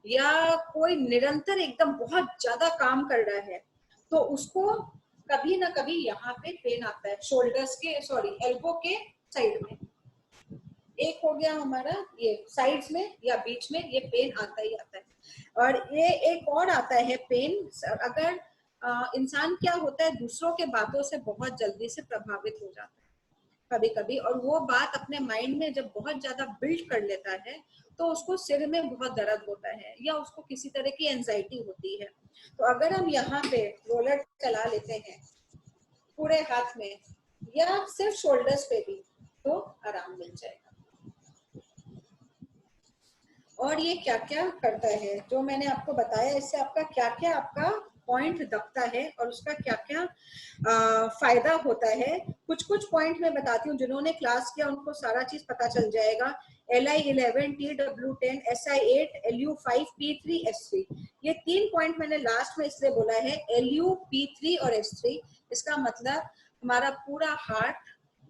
या कोई निरंतर एकदम बहुत ज्यादा काम कर रहा है, तो उसको कभी ना कभी यहाँ पे पेन आता है, शोल्डर्स के, सॉरी एल्बो के साइड में। एक हो गया हमारा ये साइड्स में या बीच में, ये पेन आता ही आता है। और ये एक और आता है पेन, अगर इंसान क्या होता है, दूसरों के बातों से बहुत जल्दी से प्रभावित हो जाता है कभी कभी, और वो बात अपने माइंड में जब बहुत ज्यादा बिल्ड कर लेता है तो उसको सिर में बहुत दर्द होता है, या उसको किसी तरह की एंजाइटी होती है। तो अगर हम यहाँ पे रोलर चला लेते हैं पूरे हाथ में या सिर्फ शोल्डर्स पे भी, तो आराम मिल जाएगा। और ये क्या क्या करता है, जो मैंने आपको बताया, इससे आपका क्या क्या आपका पॉइंट दबता है और उसका क्या क्या फायदा होता है। कुछ कुछ पॉइंट मैं बताती हूँ, जिन्होंने क्लास किया उनको सारा चीज पता चल जाएगा। LI11, TW10, SI8, LU5, P3, S3, ये 3 पॉइंट मैंने लास्ट में इसलिए बोला है, LU, P3 और S3। इसका मतलब हमारा पूरा हार्ट,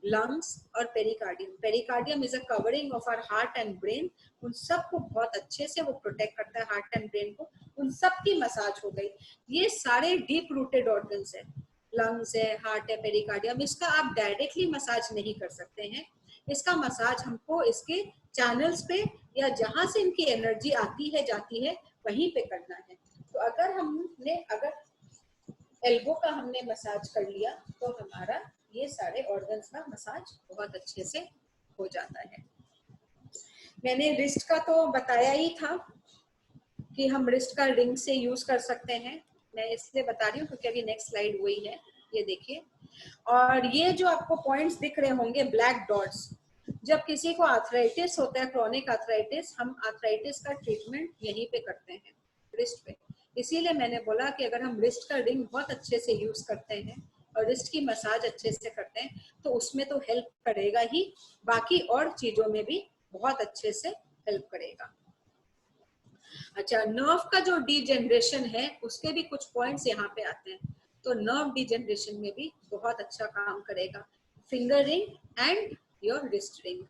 लंग्स और pericardium. Pericardium is a covering of our heart and brain. उन सबको बहुत अच्छे से वो प्रोटेक्ट करता है, हार्ट एंड ब्रेन को। उन सब की मसाज हो गई। ये सारे डीप रूटेड ऑर्गन्स है, लंग्स है, हार्ट है, पेरिकार्डियम। इसका आप डायरेक्टली मसाज नहीं कर सकते हैं, इसका मसाज हमको इसके चैनल्स पे या जहां से इनकी एनर्जी आती है जाती है वहीं पे करना है। तो अगर एल्बो का हमने मसाज कर लिया तो हमारा ये सारे ऑर्गन्स का मसाज बहुत अच्छे से हो जाता है। मैंने रिस्ट का तो बताया ही था कि हम रिस्ट का रिंग से यूज कर सकते हैं। मैं इसलिए बता रही हूँ क्योंकि अभी नेक्स्ट स्लाइड वही है, ये देखिए। और ये जो आपको पॉइंट्स दिख रहे होंगे ब्लैक डॉट्स, जब किसी को आर्थराइटिस होता है, क्रॉनिक आर्थराइटिस, हम आर्थराइटिस का ट्रीटमेंट यहीं पे करते हैं, रिस्ट पे। इसीलिए मैंने बोला कि अगर हम रिस्ट का रिंग बहुत अच्छे से यूज करते हैं और रिस्ट की मसाज अच्छे से करते हैं तो उसमें तो हेल्प करेगा ही, बाकी और चीजों में भी बहुत अच्छे से हेल्प करेगा। अच्छा, नर्व का जो डीजेनरेशन है उसके भी कुछ पॉइंट्स यहाँ पे आते हैं। तो नर्व डीजेनरेशन में भी बहुत अच्छा काम करेगा finger ring and your wrist ring.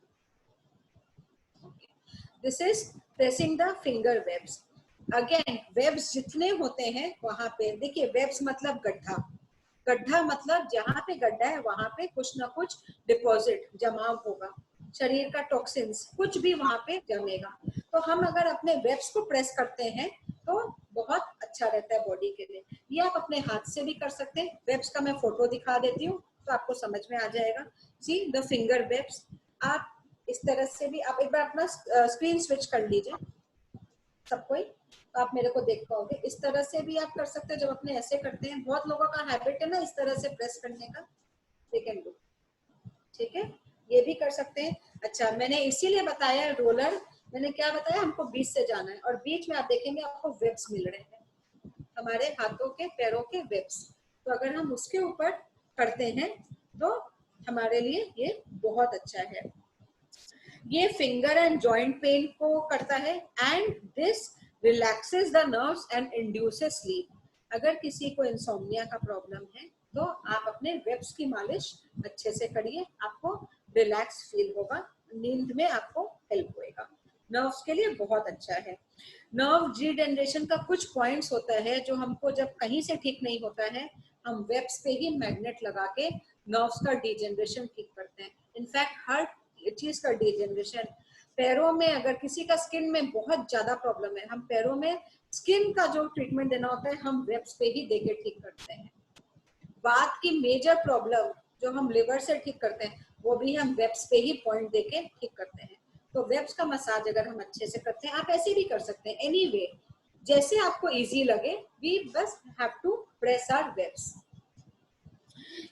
This is pressing the finger webs. Again webs जितने होते हैं वहां पे देखिए, वेब्स मतलब गड्ढा, गड्ढा मतलब जहां पे गड्ढा है वहां पे कुछ ना कुछ डिपॉजिट जमाव होगा, शरीर का टॉक्सिन्स कुछ भी वहां पे जमेगा। तो हम अगर अपने वेब्स को प्रेस करते हैं तो बहुत अच्छा रहता है बॉडी के लिए। ये आप अपने हाथ से भी कर सकते हैं। वेब्स का मैं फोटो दिखा देती हूँ तो आपको समझ में आ जाएगा। See the finger webs. आप इस तरह से भी, आप एक बार अपना स्क्रीन स्विच कर लीजिए सब कोई, तो आप मेरे को देख पाओगे। इस तरह से भी आप कर सकते हो, जब अपने ऐसे करते हैं, बहुत लोगों का हैबिट है ना इस तरह से प्रेस करने का, दे कैन डू, ठीक है, ये भी कर सकते हैं। अच्छा, मैंने इसीलिए बताया रोलर, मैंने क्या बताया, हमको बीच से जाना है और बीच में आप देखेंगे आपको वेब्स मिल रहे हैं, हमारे हाथों के पैरों के वेब्स। तो अगर हम उसके ऊपर करते हैं तो हमारे लिए ये बहुत अच्छा है। ये फिंगर एंड जॉइंट पेन को करता है and this relaxes the nerves and induces sleep. अगर किसी को इंसोम्निया का प्रॉब्लम है तो आप अपने वेब्स की मालिश अच्छे से करिए, आपको रिलैक्स फील होगा, नींद में आपको हेल्प होएगा। नर्व्स के लिए बहुत अच्छा है। नर्व रीजनरेशन का कुछ पॉइंट्स होता है जो हमको जब कहीं से ठीक नहीं होता है, हम वेब्स पे ही मैग्नेट लगा के नर्व्स का डिजेनरेशन ठीक करते हैं। इनफैक्ट हर चीज का डिजेनरेशन, पैरों में अगर किसी का स्किन में बहुत ज्यादा प्रॉब्लम है, हम पैरों में स्किन का जो ट्रीटमेंट देना होता है हम वेब्स पे ही देके ठीक करते हैं। बात की मेजर प्रॉब्लम जो हम लिवर से ठीक करते हैं वो भी हम वेब्स पे ही पॉइंट देके ठीक करते हैं। तो वेब्स का मसाज अगर हम अच्छे से करते हैं, आप ऐसे भी कर सकते हैं, एनीवे जैसे आपको इजी लगे, वी बस have to press our webs.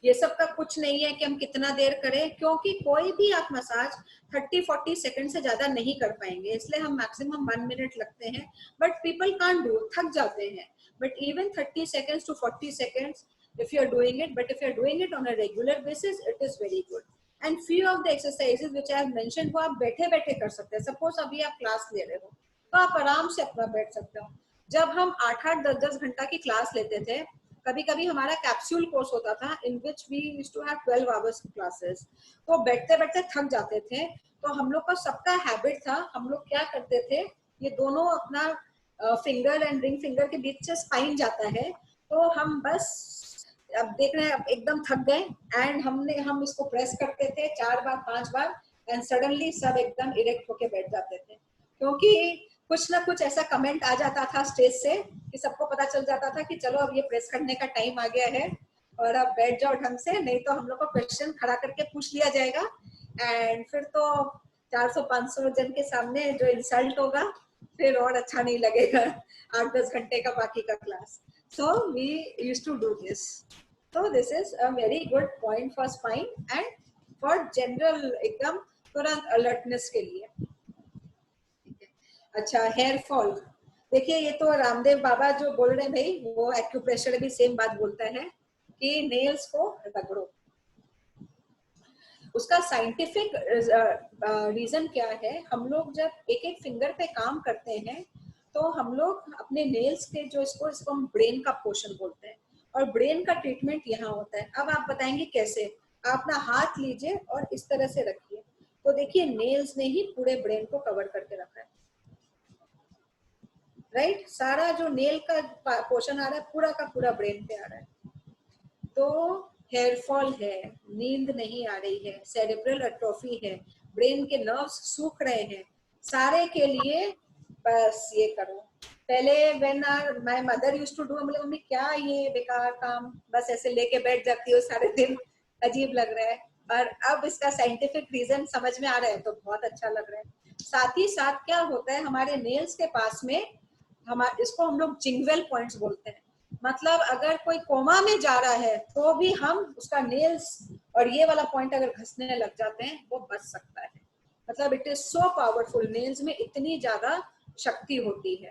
ये सब का कुछ नहीं है कि हम कितना देर करें, क्योंकि कोई भी आप मसाज 30-40 सेकंड से ज्यादा नहीं कर पाएंगे, इसलिए हम मैक्सिमम 1 मिनट लगते हैं। बट पीपल कांट डू, थक जाते हैं। But even 30 seconds to 40 seconds if you are doing it, but if you are doing it on a regular basis, it is very good. And few of the exercises which I have mentioned वो आप बैठे बैठे कर सकते हैं। Suppose अभी आप class ले रहे हो तो आप आराम से अपना बैठ सकते हो। जब हम 8-8, 10-10 घंटा की क्लास लेते थे, कभी कभी हमारा कैप्सूल कोर्स होता था in which we used to have 12 hours classes, तो बैठते बैठते थक जाते थे। तो हम लोग का सबका हैबिट था, हम लोग क्या करते थे, ये दोनों अपना फिंगर एंड रिंग फिंगर के बीच से स्पाइन जाता है, तो हम बस अब देख रहे हैं अब एकदम थक गए एंड हम इसको प्रेस करते थे 4 बार 5 बार एंड सडनली सब एकदम इरेक्ट होके बैठ जाते थे, क्योंकि कुछ ना कुछ ऐसा कमेंट आ जाता था स्टेज से कि सबको पता चल जाता था कि चलो अब ये प्रेस करने का टाइम आ गया है और अब बैठ जाओ ढंग से, नहीं तो हम लोग को क्वेश्चन खड़ा करके पूछ लिया जाएगा एंड फिर तो 400-500 जन के सामने जो इंसल्ट होगा फिर और अच्छा नहीं लगेगा 8-10 घंटे का बाकी का class. So we used to do this. So this is a very good point for spine and for general एकदम तुरंत alertness के लिए। अच्छा, हेयर फॉल, देखिए ये तो रामदेव बाबा जो बोल रहे हैं भाई, वो एक्यूप्रेशर भी सेम बात बोलता है कि नेल्स को रगड़ो। उसका साइंटिफिक रीजन क्या है, हम लोग जब एक एक फिंगर पे काम करते हैं तो हम लोग अपने नेल्स के जो इसको हम ब्रेन का पोर्शन बोलते हैं, और ब्रेन का ट्रीटमेंट यहाँ होता है। अब आप बताएंगे कैसे? आप अपना हाथ लीजिए और इस तरह से रखिए, तो देखिए नेल्स ने ही पूरे ब्रेन को कवर करके रखा है, राइट? सारा जो नेल का पोर्शन आ रहा है पूरा का पूरा ब्रेन पे आ रहा है। तो हेयर फॉल है, नींद नहीं आ रही है, सेरेब्रल एट्रोफी है, ब्रेन के नर्व्स सूख रहे हैं, सारे के लिए बस ये करो। पहले when my mother used to do, बोले मम्मी क्या ये बेकार काम, बस ऐसे लेके बैठ जाती हो सारे दिन, अजीब लग रहा है। और अब इसका साइंटिफिक रीजन समझ में आ रहा है तो बहुत अच्छा लग रहा है। साथ ही साथ क्या होता है, हमारे नेल्स के पास में इसको हम लोग जिंगवेल पॉइंट्स बोलते हैं। मतलब अगर कोई कोमा में जा रहा है तो भी हम उसका नेल्स और ये वाला पॉइंट अगर घसने लग जाते हैं वो बच सकता है। मतलब it is so powerful, nails में इतनी ज्यादा शक्ति होती है।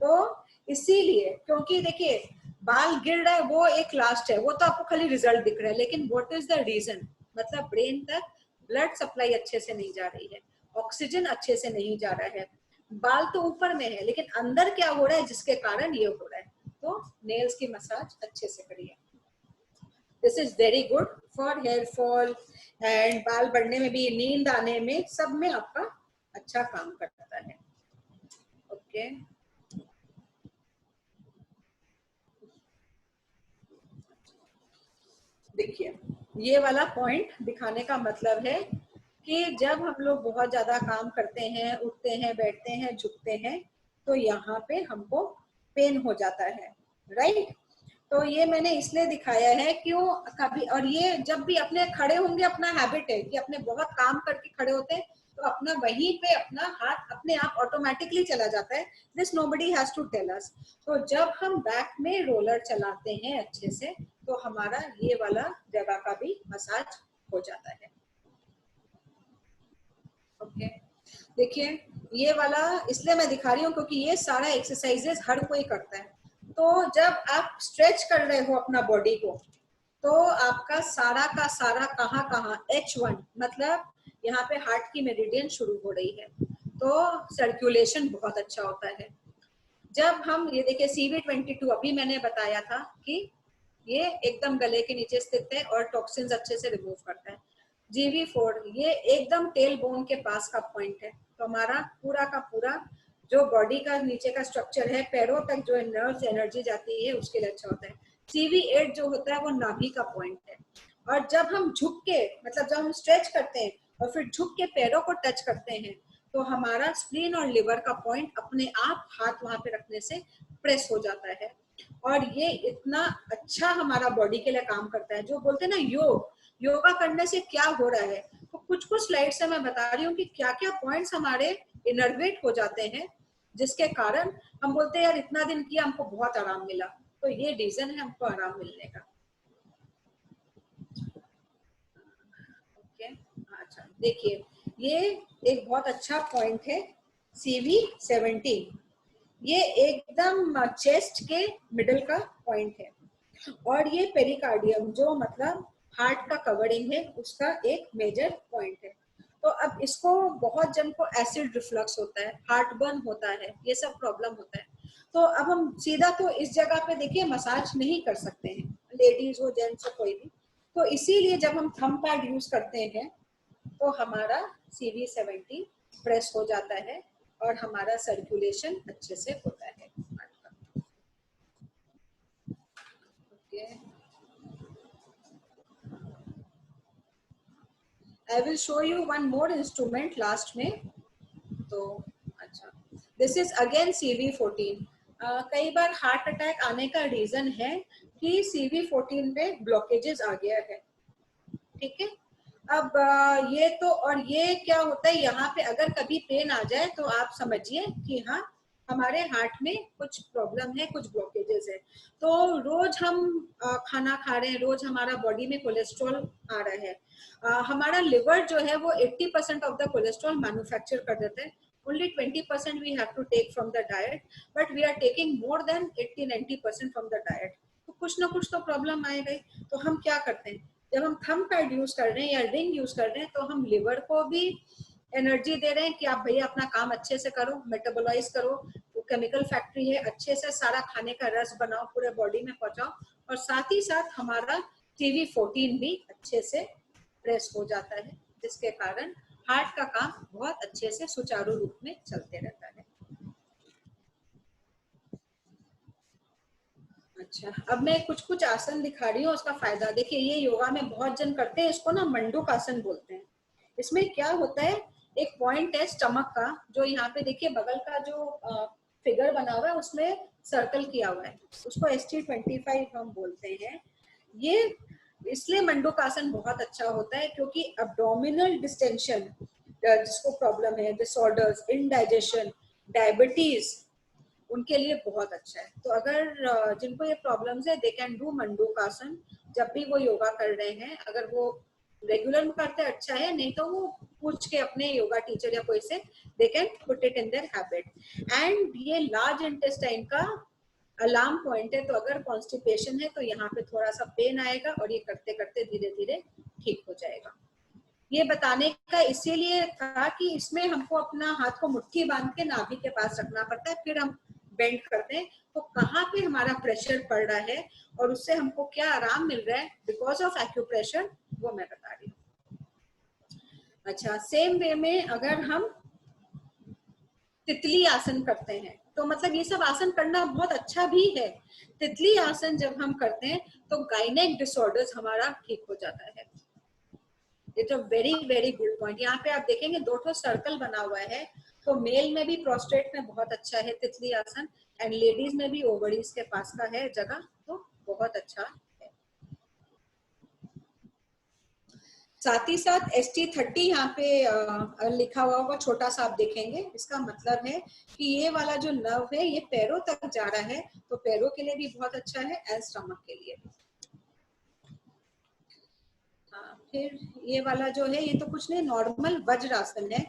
तो इसीलिए, क्योंकि देखिए बाल गिर रहा है वो एक लास्ट है, वो तो आपको खाली रिजल्ट दिख रहा है, लेकिन व्हाट इज द रीजन? मतलब ब्रेन तक ब्लड सप्लाई अच्छे से नहीं जा रही है, ऑक्सीजन अच्छे से नहीं जा रहा है, बाल तो ऊपर में है लेकिन अंदर क्या हो रहा है जिसके कारण ये हो रहा है। तो नेल्स की मसाज अच्छे से करिए। This is very good for hair fall and बाल बढ़ने में भी, नींद आने में, सब में आपका अच्छा काम करता है। ओके देखिए, ये वाला पॉइंट दिखाने का मतलब है कि जब हम लोग बहुत ज्यादा काम करते हैं, उठते हैं, बैठते हैं, झुकते हैं, तो यहाँ पे हमको पेन हो जाता है, राइट? तो ये मैंने इसलिए दिखाया है क्यों कभी, और ये जब भी अपने खड़े होंगे, अपना हैबिट है कि अपने बहुत काम करके खड़े होते हैं तो अपना वहीं पे अपना हाथ अपने आप ऑटोमेटिकली चला जाता है, this nobody has to tell us. तो जब हम बैक में रोलर चलाते हैं अच्छे से तो हमारा ये वाला जगह का भी मसाज हो जाता है। ओके देखिए, ये वाला इसलिए मैं दिखा रही हूँ क्योंकि ये सारा एक्सरसाइजेस हर कोई करता है। तो जब आप स्ट्रेच कर रहे हो अपना बॉडी को, तो आपका सारा का सारा कहाँ कहाँ H1 मतलब यहाँ पे हार्ट की मेरिडियन शुरू हो रही है, तो सर्कुलेशन बहुत अच्छा होता है। जब हम ये देखिए CV22 अभी मैंने बताया था कि ये एकदम गले के नीचे स्थित है और टॉक्सिन्स अच्छे से रिमूव करता है। GV4 ये एकदम टेल बोन के पास का पॉइंट है, तो हमारा पूरा का पूरा जो बॉडी का नीचे का स्ट्रक्चर है, पैरों तक जो नर्व्स एनर्जी जाती है उसके लिए अच्छा होता है। CV8 जो होता है वो नाभि का पॉइंट है, और जब हम झुक के, मतलब जब हम स्ट्रेच करते हैं और फिर झुक के पैरों को टच करते हैं, तो हमारा स्प्लीन और लिवर का पॉइंट अपने आप हाथ वहां पे रखने से प्रेस हो जाता है। और ये इतना अच्छा हमारा बॉडी के लिए काम करता है। जो बोलते हैं ना योगा करने से क्या हो रहा है, तो कुछ कुछ स्लाइड से मैं बता रही हूँ कि क्या क्या पॉइंट्स हमारे इनर्वेट हो जाते हैं, जिसके कारण हम बोलते हैं यार इतना दिन किया हमको बहुत आराम मिला। तो ये रीजन है हमको आराम मिलने का। ओके अच्छा देखिए, ये एक बहुत अच्छा पॉइंट है CV17, ये एकदम चेस्ट के मिडल का पॉइंट है, और ये पेरिकार्डियम जो मतलब हार्ट का कवरिंग है उसका एक मेजर पॉइंट है। तो अब इसको बहुत जन को एसिड रिफ्लक्स होता है, हार्ट बर्न होता है, ये सब प्रॉब्लम होता है। तो अब हम सीधा तो इस जगह पे देखिए मसाज नहीं कर सकते हैं, लेडीज हो जेंट्स हो कोई भी। तो इसीलिए जब हम थंब पैड यूज करते हैं तो हमारा CV17 प्रेस हो जाता है और हमारा सर्कुलेशन अच्छे से होता है। आई will show you one more instrument last में। तो अच्छा, दिस इज अगेन CV14। कई बार हार्ट अटैक आने का रीजन है कि CV14 पे ब्लॉकेजेस आ गया है, ठीक है? अब ये तो, और ये क्या होता है यहाँ पे अगर कभी पेन आ जाए तो आप समझिए कि हाँ हमारे हार्ट में कुछ प्रॉब्लम है, कुछ ब्लॉकेजेस है। तो रोज हम खाना खा रहे हैं, रोज हमारा बॉडी में कोलेस्ट्रॉल आ रहा है, हमारा लिवर जो है वो 80% ऑफ द कोलेस्ट्रॉल मैन्युफैक्चर कर देता है, only 20% we have to take from the diet, but we are taking more than 80-90% from the diet. तो कुछ ना कुछ तो प्रॉब्लम आएगा ही। तो हम क्या करते हैं, जब हम थंब पैड यूज कर रहे हैं या रिंग यूज कर रहे हैं, तो हम लिवर को भी एनर्जी दे रहे हैं कि आप भैया अपना काम अच्छे से करो, मेटाबोलाइज करो, वो केमिकल फैक्ट्री है, अच्छे से सारा खाने का रस बनाओ, पूरे बॉडी में पहुंचाओ, और साथ ही साथ हमारा TV14 भी अच्छे से प्रेस हो जाता है, जिसके कारण हार्ट का काम बहुत अच्छे से सुचारू रूप में चलते रहता है। अच्छा, अब मैं कुछ कुछ आसन दिखा रही हूँ, उसका फायदा देखिए। ये योगा में बहुत जन करते हैं, इसको ना मंडूक आसन बोलते हैं। इसमें क्या होता है, एक पॉइंट है स्टमक का, जो यहाँ पे देखिए बगल का जो फिगर बना हुआ है उसमें सर्कल किया हुआ है, उसको ST25 हम बोलते हैं। ये इसलिए मंडूक आसन बहुत अच्छा होता है क्योंकि अब्डोमिनल डिस्टेंशन, जिसको प्रॉब्लम है, डिसऑर्डर्स, इंडाइजेशन, डायबिटीज, उनके लिए बहुत अच्छा है। तो अगर जिनको ये प्रॉब्लम्स है, दे कैन डू मंडूक आसन जब भी वो योगा कर रहे हैं। अगर वो रेगुलर में करते हैं अच्छा है, नहीं तो वो पूछ के अपने योगा टीचर या कोई से they can put it in their habit. And ये लार्ज इंटेस्टाइन का अलार्म पॉइंट है, तो अगर कॉन्स्टिपेशन है तो यहाँ पे थोड़ा सा पेन आएगा और ये करते करते धीरे धीरे ठीक हो जाएगा। ये बताने का इसीलिए था कि इसमें हमको अपना हाथ को मुट्ठी बांध के नाभि के पास रखना पड़ता है, फिर हम बेंड करते हैं, तो कहाँ पे हमारा प्रेशर पड़ रहा है और उससे हमको क्या आराम मिल रहा है बिकॉज ऑफ एक्यूप्रेशर, वो मैं बता रही हूँ। अच्छा, सेम वे में अगर हम तितली आसन करते हैं, तो मतलब ये सब आसन करना बहुत अच्छा भी है। तितली आसन जब हम करते हैं तो गायनेक डिसऑर्डर्स हमारा ठीक हो जाता है। It's a very very good point. यहाँ पे आप देखेंगे 2 सर्कल बना हुआ है, तो मेल में भी प्रोस्टेट में बहुत अच्छा है तितली आसन, एंड लेडीज में भी ओवरीज के पास का है जगह, तो बहुत अच्छा है। साथ ही साथ ST30 यहाँ पे लिखा हुआ होगा, छोटा सा आप देखेंगे, इसका मतलब है कि ये वाला जो नर्व है ये पैरों तक जा रहा है, तो पैरों के लिए भी बहुत अच्छा है एंड स्टमक के लिए भी। फिर ये वाला जो है, ये तो कुछ नहीं, नॉर्मल वज्रासन है।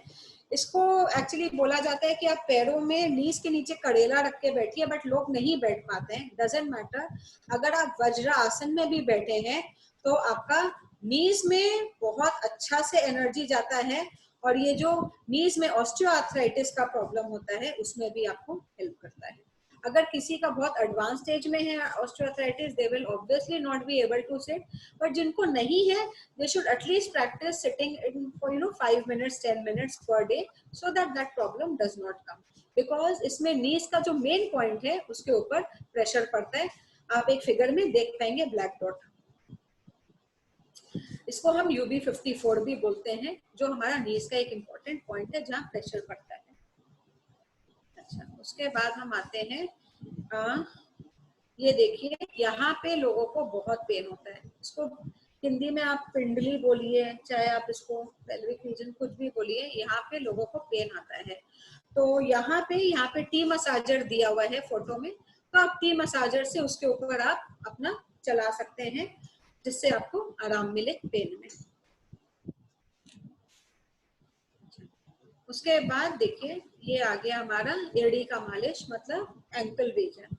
इसको एक्चुअली बोला जाता है कि आप पैरों में नीज के नीचे कड़ेला रख के बैठिए, बट लोग नहीं बैठ पाते हैं। डजंट मैटर, अगर आप वज्रासन में भी बैठे हैं तो आपका नीज में बहुत अच्छा से एनर्जी जाता है, और ये जो नीज में ऑस्टियोआर्थराइटिस का प्रॉब्लम होता है उसमें भी आपको हेल्प करता है। अगर किसी का बहुत एडवांस स्टेज में है osteoarthritis, they will obviously not be able to sit, but जिनको नहीं है, they should at least practice sitting in for 5 minutes 10 minutes per day, so that that problem does not come, because इसमें नीज का जो main point है उसके ऊपर pressure पड़ता है। आप एक फिगर में देख पाएंगे ब्लैक डॉट, इसको हम UB54 भी बोलते हैं, जो हमारा नीज का एक इम्पोर्टेंट पॉइंट है जहाँ प्रेशर पड़ता है। अच्छा, उसके बाद हम आते हैं, ये देखिए यहाँ पे लोगों को बहुत पेन होता है। इसको हिंदी में आप पिंडली बोलिए, चाहे आप इसको पेल्विक रीजन कुछ भी बोलिए, यहाँ पे लोगों को पेन आता है। तो यहाँ पे टी मसाजर दिया हुआ है फोटो में, तो आप टी मसाजर से उसके ऊपर आप अपना चला सकते हैं, जिससे आपको आराम मिले पेन में। उसके बाद देखिए ये आ गया हमारा एड़ी का मालिश, मतलब एंकल रीजन।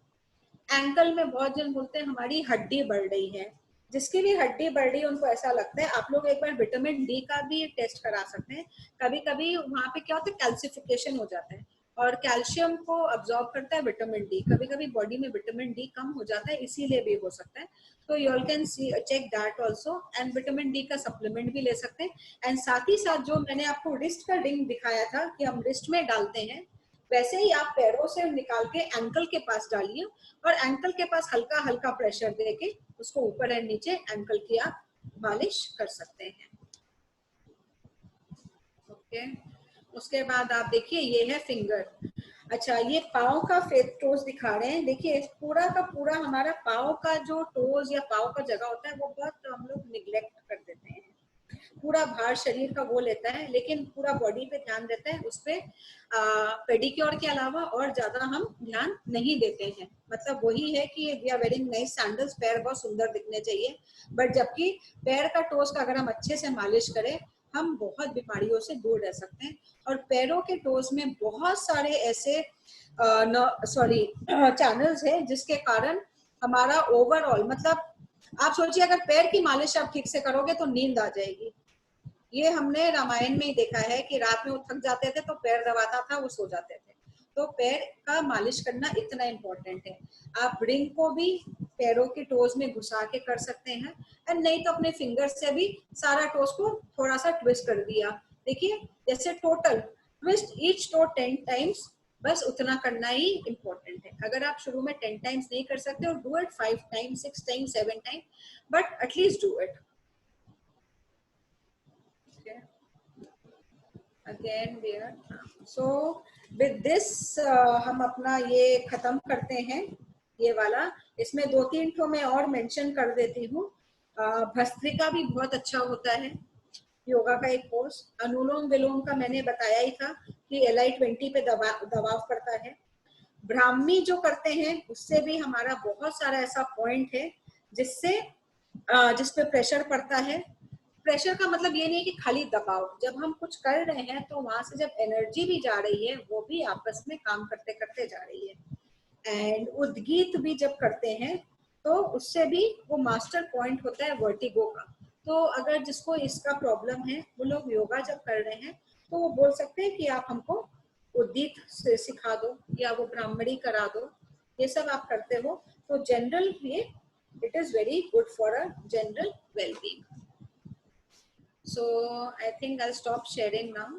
एंकल में बहुत जन बोलते हैं हमारी हड्डी बढ़ रही है, जिसकी भी हड्डी बढ़ रही है उनको ऐसा लगता है। आप लोग एक बार विटामिन डी का भी टेस्ट करा सकते हैं। कभी कभी वहाँ पे क्या होता है, कैल्सिफिकेशन हो जाता है, और कैल्शियम को अब्सॉर्ब करता है विटामिन डी। कभी कभी बॉडी में विटामिन डी कम हो जाता है, इसीलिए भी हो सकता है। तो you all can see check that also, and vitamin D का सप्लीमेंट भी ले सकते हैं। एंड साथ ही साथ जो मैंने आपको रिस्ट का रिंग दिखाया था कि हम रिस्ट में डालते हैं, वैसे ही आप पैरों से निकाल के एंकल के पास डालिए, और एंकल के पास हल्का हल्का प्रेशर देके उसको ऊपर एंड नीचे एंकल की आप मालिश कर सकते हैं। ओके, उसके बाद आप देखिए ये है फिंगर। अच्छा, ये पाँव का टोज दिखा रहे हैं। देखिए पूरा का पूरा हमारा पाँव का जो टोज या पाँव का जगह होता है वो बहुत हम लोग निग्लेक्ट कर देते हैं। पूरा भार शरीर का वो लेता है, लेकिन पूरा बॉडी पे ध्यान देता है, उस पे पेडिक्योर के अलावा और ज्यादा हम ध्यान नहीं देते हैं। मतलब वही है कि we are wearing nice sandals, पैर बहुत सुंदर दिखने चाहिए, बट जबकि पैर का टोस का अगर हम अच्छे से मालिश करें हम बहुत बीमारियों से दूर रह सकते हैं। और पैरों के टोज में बहुत सारे ऐसे चैनल्स हैं जिसके कारण हमारा ओवरऑल मतलब आप सोचिए अगर पैर की मालिश आप ठीक से करोगे तो नींद आ जाएगी। ये हमने रामायण में ही देखा है कि रात में वो थक जाते थे तो पैर दबाता था, वो सो जाते थे। तो पैर का मालिश करना इतना इम्पोर्टेंट है। आप रिंग को भी पैरों के टोज में घुसा के कर सकते हैं, एंड नहीं तो अपने फिंगर से भी सारा टोज को थोड़ा सा ट्विस्ट कर दिया। देखिए जैसे total twist each toe 10 times, बस उतना करना ही इम्पोर्टेंट है। अगर आप शुरू में 10 टाइम्स नहीं कर सकते हो, do it 5 times, 6 times, 7 times, but at least do it. Again we are so with this हम अपना ये खत्म करते हैं ये वाला। इसमें 2-3 ठो मैं और मेंशन कर देती हूँ। भस्त्रिका भी बहुत अच्छा होता है, योगा का एक कोर्स। अनुलोम विलोम का मैंने बताया ही था कि LI20 पे दबाव पड़ता है। ब्राह्मी जो करते हैं उससे भी हमारा बहुत सारा ऐसा पॉइंट है जिससे जिस पे प्रेशर पड़ता है। प्रेशर का मतलब ये नहीं है कि खाली दबाव, जब हम कुछ कर रहे हैं तो वहां से जब एनर्जी भी जा रही है, वो भी आपस में काम करते करते जा रही है। एंड उद्गीत भी जब करते हैं तो उससे भी वो मास्टर पॉइंट होता है वर्टिगो का। तो अगर जिसको इसका प्रॉब्लम है वो लोग योगा जब कर रहे हैं तो वो बोल सकते हैं कि आप हमको उद्गीत से सिखा दो या वो ब्राह्मणी करा दो। ये सब आप करते हो तो जनरल ये it is very good for a general wellbeing. So I think I'll stop sharing now.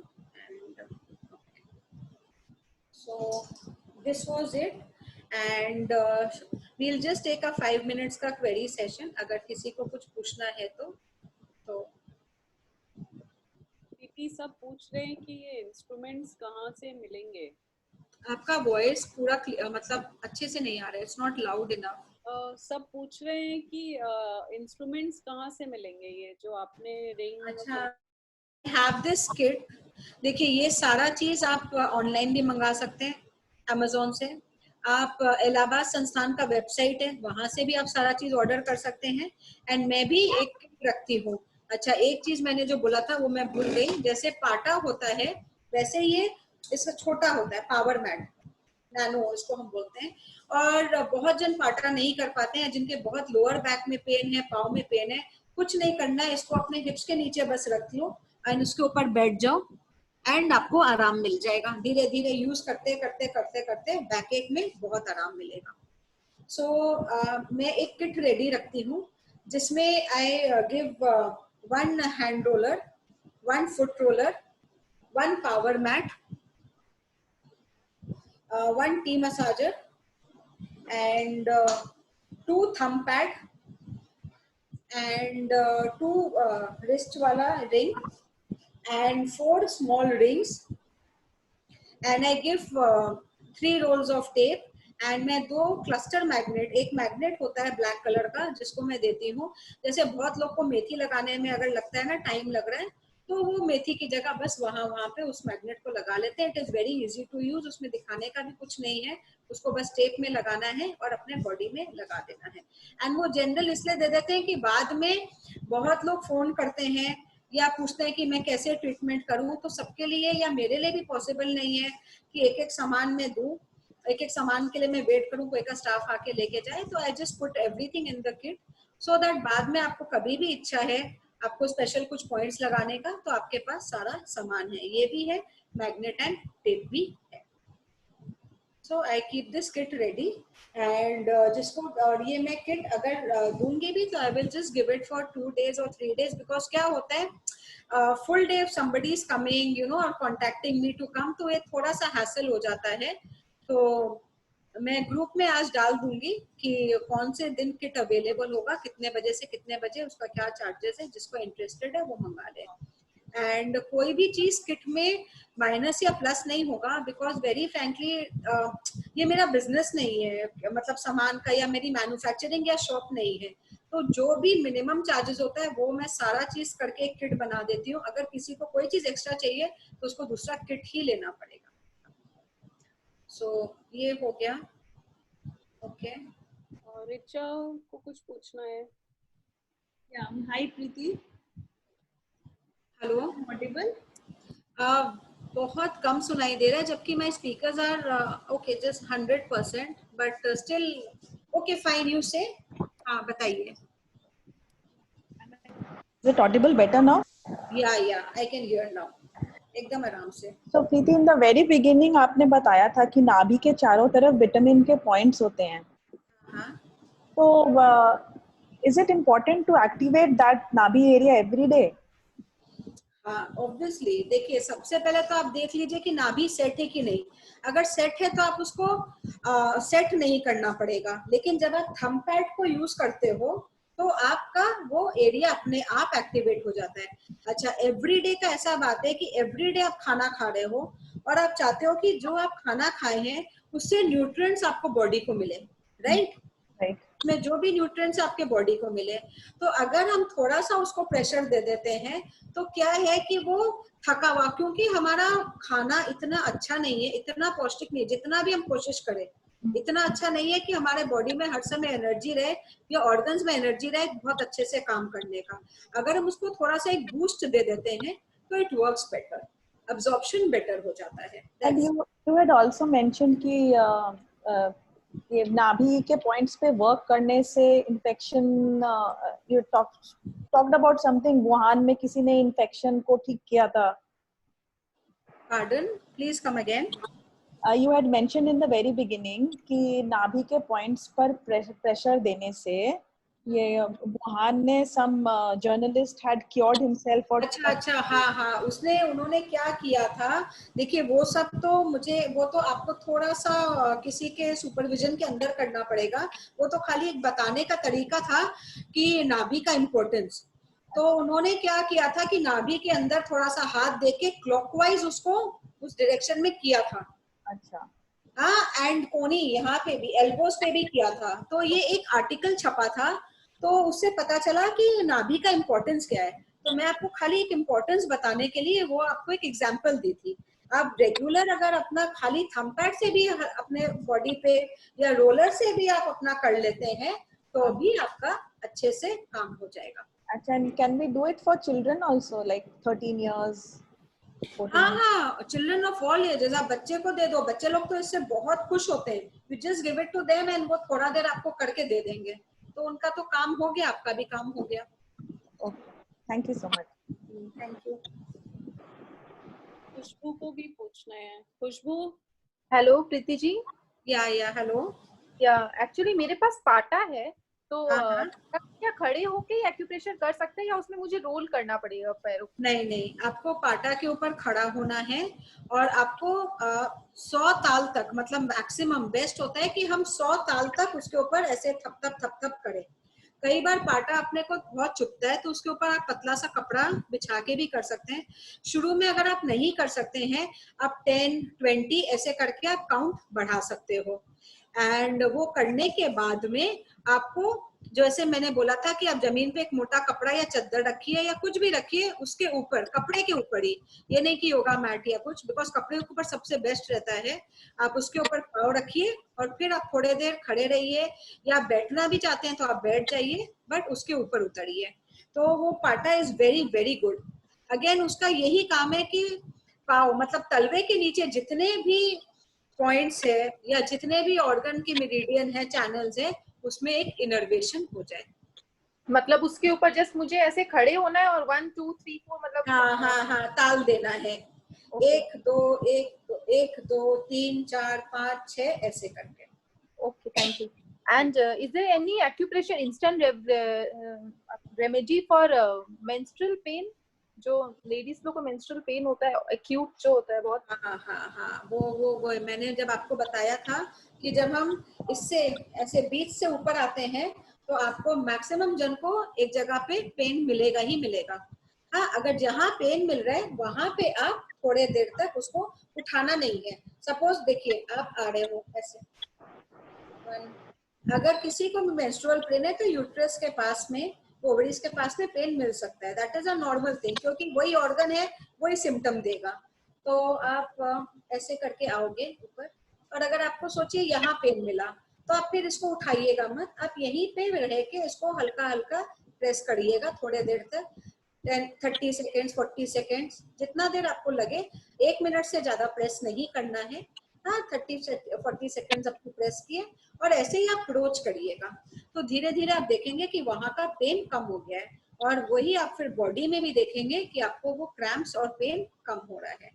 And so this was it. And we'll just take a 5 minutes का query session. अगर किसी को कुछ पूछना है तो प्रीति सब पूछ रहे हैं कि ये इंस्ट्रूमेंट्स कहाँ से मिलेंगे। आपका वॉइस पूरा मतलब अच्छे से नहीं आ रहा है, इट्स नॉट लाउड इनफ। सब पूछ रहे हैं कि इंस्ट्रूमेंट्स कहाँ से मिलेंगे, ये जो आपने रिंग। अच्छा, हैव दिस किट। देखिए ये सारा चीज आप ऑनलाइन भी मंगा सकते हैं अमेजोन से। आप इलाहाबाद संस्थान का वेबसाइट है, वहां से भी आप सारा चीज ऑर्डर कर सकते हैं। एंड मैं भी एक किट रखती हूँ। अच्छा, एक चीज मैंने जो बोला था वो मैं भूल गई। जैसे पाटा होता है वैसे ये इसका छोटा होता है पावर मैट, नैनो इसको हम बोलते हैं। और बहुत जन पाटा नहीं कर पाते हैं, जिनके बहुत लोअर बैक में पेन है, पाँव में पेन है, कुछ नहीं करना है, इसको अपने हिप्स के नीचे बस रख लो एंड उसके ऊपर बैठ जाओ एंड आपको आराम मिल जाएगा। धीरे धीरे यूज करते करते करते करते बैक एक में बहुत आराम मिलेगा। सो मैं एक किट रेडी रखती हूँ जिसमें I give 1 hand roller, 1 foot roller, 1 power mat, 1 T massager and 2 thumb pad and 2 wrist wala ring and 4 small rings and I give 3 rolls of tape and मैं 2 क्लस्टर मैग्नेट, एक magnet होता है black colour का जिसको मैं देती हूँ। जैसे बहुत लोग को मेथी लगाने में अगर लगता है ना टाइम लग रहा है, तो वो मेथी की जगह बस वहां पे उस मैग्नेट को लगा लेते हैं। It is very easy to use, उसमें दिखाने का भी कुछ नहीं है, उसको बस टेप में लगाना है और अपने बॉडी में लगा देना है। एंड वो जनरल इसलिए दे देते हैं कि बाद में बहुत लोग फोन करते हैं या पूछते हैं कि मैं कैसे ट्रीटमेंट करूं, तो सबके लिए या मेरे लिए भी पॉसिबल नहीं है कि एक एक सामान मैं दूं, एक एक सामान के लिए मैं वेट करूं कोई का स्टाफ आके लेके जाए। तो I just put everything in the kit so that बाद में आपको कभी भी इच्छा है आपको स्पेशल कुछ पॉइंट्स लगाने का तो आपके पास सारा सामान है। ये भी है, मैग्नेट एंड टेप भी है। So I keep this kit ready and जिसको और ये मैं किट अगर दूंगी भी तो I will just give it for 2 days or 3 days because क्या होता है full day somebody is coming you know or contacting me to come, तो ये थोड़ा सा हैसल हो जाता है। तो मैं ग्रुप में आज डाल दूंगी कि कौन से दिन किट अवेलेबल होगा, कितने बजे से कितने बजे, उसका क्या चार्जेस है, जिसको इंटरेस्टेड है वो मंगा ले। एंड कोई भी चीज किट में माइनस या प्लस नहीं होगा बिकॉज वेरी फ्रैंकली ये मेरा बिजनेस नहीं है, मतलब सामान का, या मेरी मैन्युफैक्चरिंग या शॉप नहीं है। तो जो भी मिनिमम चार्जेस होता है वो मैं सारा चीज करके एक किट बना देती हूँ। अगर किसी को कोई चीज एक्स्ट्रा चाहिए तो उसको दूसरा किट ही लेना पड़ेगा। सो ये हो गया। ओके, और रिचा को कुछ पूछना है। Yeah, hi Preeti. Hello, audible? बहुत कम सुनाई दे रहा है, जबकि my speakers are okay just 100%, but still okay fine, you say. हाँ बताइए। Is it audible better now? या आई कैन हियर नाउ, एकदम आराम से। So Preeti, in the very beginning आपने बताया था कि नाभि के चारों तरफ विटामिन के पॉइंट्स होते हैं। हाँ तो is it important to activate that नाभि area every day? हाँ, ऑब्वियसली देखिए, सबसे पहले तो आप देख लीजिए कि नाभि सेट है कि नहीं। अगर सेट है तो आप उसको सेट नहीं करना पड़ेगा, लेकिन जब आप थंब पैड को यूज करते हो तो आपका वो एरिया अपने आप एक्टिवेट हो जाता है। अच्छा, एवरीडे का ऐसा बात है कि एवरीडे आप खाना खा रहे हो और आप चाहते हो कि जो आप खाना खाए हैं उससे न्यूट्रिएंट्स आपको बॉडी को मिले, राइट? Right. में जो भी न्यूट्रिएंट्स आपके बॉडी को मिले, तो अगर हम थोड़ा सा उसको प्रेशर दे देते हैं तो क्या है कि वो थका हुआ, क्योंकि हमारा खाना इतना अच्छा नहीं है, इतना पौष्टिक नहीं, जितना भी हम कोशिश करें इतना अच्छा नहीं है कि हमारे बॉडी में हर समय एनर्जी रहे या ऑर्गन्स में एनर्जी रहे बहुत अच्छे से काम करने का। अगर हम उसको थोड़ा सा एक बूस्ट दे देते हैं तो it works better, absorption better हो जाता है। And you had also mentioned कि ये नाभि के पॉइंट्स पे वर्क करने से infection, you talked about something, Wuhan में किसी ने इन्फेक्शन को ठीक किया था। Pardon, please come again. You had mentioned in the very beginning कि नाभि के पॉइंट्स पर प्रेशर देने से ये वुहान में some journalist had cured himself or अच्छा, हाँ, उसने उन्होंने क्या किया था, देखिए वो सब तो मुझे, वो तो आपको थोड़ा सा किसी के सुपरविजन के अंदर करना पड़ेगा। वो तो खाली एक बताने का तरीका था कि नाभि का इम्पोर्टेंस। तो उन्होंने क्या किया था कि नाभि के अंदर थोड़ा सा हाथ देके क्लॉकवाइज उसको उस डायरेक्शन में किया था। अच्छा, हाँ, एंड कोनी यहाँ पे भी, एल्बोस पे भी किया था। तो ये एक आर्टिकल छपा था, तो उससे पता चला कि नाभि का इम्पोर्टेंस क्या है। तो मैं आपको खाली एक इम्पोर्टेंस बताने के लिए वो आपको एक एग्जांपल दी थी। आप रेगुलर अगर अपना खाली थंब पैड से भी अपने बॉडी पे या रोलर से भी आप अपना कर लेते हैं तो भी आपका अच्छे से काम हो जाएगा। अच्छा, and can we do it for children also, like 13 years? हाँ, चिल्ड्रन ऑफ ऑल एजेस, आप बच्चे को दे दो, बच्चे लोग तो इससे बहुत खुश होते हैं। You just give it to them and वो थोड़ा देर आपको करके दे देंगे, तो उनका तो काम हो गया, आपका भी काम हो गया। Okay, thank you so much. Thank you. Khushboo को भी पूछना है। खुशबू? हेलो प्रीति जी। या हेलो। या एक्चुअली मेरे पास पाटा है, तो हाँ। क्या खड़े होके एक्यूप्रेशर कर सकते हैं या उसमें मुझे रोल करना पड़ेगा पैरों? नहीं, आपको पाटा के ऊपर खड़ा होना है और आपको 100 ताल तक, मतलब मैक्सिमम बेस्ट होता है कि हम 100 ताल तक उसके ऊपर ऐसे थप थप करें। कई बार पाटा अपने को बहुत चुभता है तो उसके ऊपर आप पतला सा कपड़ा बिछा के भी कर सकते हैं। शुरू में अगर आप नहीं कर सकते हैं, आप 10, 20 ऐसे करके आप काउंट बढ़ा सकते हो। एंड वो करने के बाद में आपको, जैसे मैंने बोला था कि आप जमीन पे एक मोटा कपड़ा या चद्दर रखिए या कुछ भी रखिए, उसके ऊपर, कपड़े के ऊपर ही, ये नहीं कि योगा मैट या कुछ, बिकॉज कपड़े के ऊपर सबसे बेस्ट रहता है। आप उसके ऊपर पाँव रखिए और फिर आप थोड़े देर खड़े रहिए, या बैठना भी चाहते हैं तो आप बैठ जाइए, बट उसके ऊपर उतरिए। तो वो पाटा is very very good. Again उसका यही काम है कि पाँव, मतलब तलवे के नीचे जितने भी पॉइंट्स है या जितने भी ऑर्गन की मेरिडियन है, चैनल्स है, उसमें एक इनर्वेशन हो जाए। मतलब उसके ऊपर जस्ट मुझे ऐसे खड़े होना है और 1 2 3 4 मतलब हाँ, ताल देना है। Okay. 1 2 3 4 5 6 ऐसे करके। Okay, thank you. And is there any acupressure instant remedy for menstrual pain? जो लेडीज लोग को मेंस्ट्रुअल पेन होता है, एक्यूट जो होता है बहुत। हाँ, वो मैंने जब आपको बताया था कि जब हम इससे ऐसे बीच से ऊपर आते हैं तो आपको मैक्सिमम जन को एक जगह पे पेन मिलेगा ही मिलेगा। हाँ, अगर जहाँ पेन मिल रहा है वहां पे आप थोड़े देर तक उसको उठाना नहीं है। सपोज देखिए आप आ रहे हो ऐसे, अगर किसी को मेंस्ट्रुअल पेन है तो यूट्रस के पास में, ओवरीज के पास में पेन मिल सकता है। That is a normal thing, क्योंकि वही ऑर्गन है, वही सिम्टम देगा। तो आप ऐसे करके आओगे ऊपर, और अगर आपको सोचिए यहाँ पेन मिला तो आप फिर इसको उठाइएगा मत, आप यहीं पे रह के इसको हल्का हल्का प्रेस करिएगा थोड़े देर तक। 30 सेकेंड्स, 40 सेकेंड्स, जितना देर आपको लगे। 1 मिनट से ज्यादा प्रेस नहीं करना है। हाँ, 30-40 सेकेंड्स आपको प्रेस किए और ऐसे ही आप रोज करिएगा, तो धीरे धीरे आप देखेंगे कि वहां का पेन कम हो गया है। और वही आप फिर बॉडी में भी देखेंगे कि आपको वो क्रैम्प्स और पेन कम हो रहा है।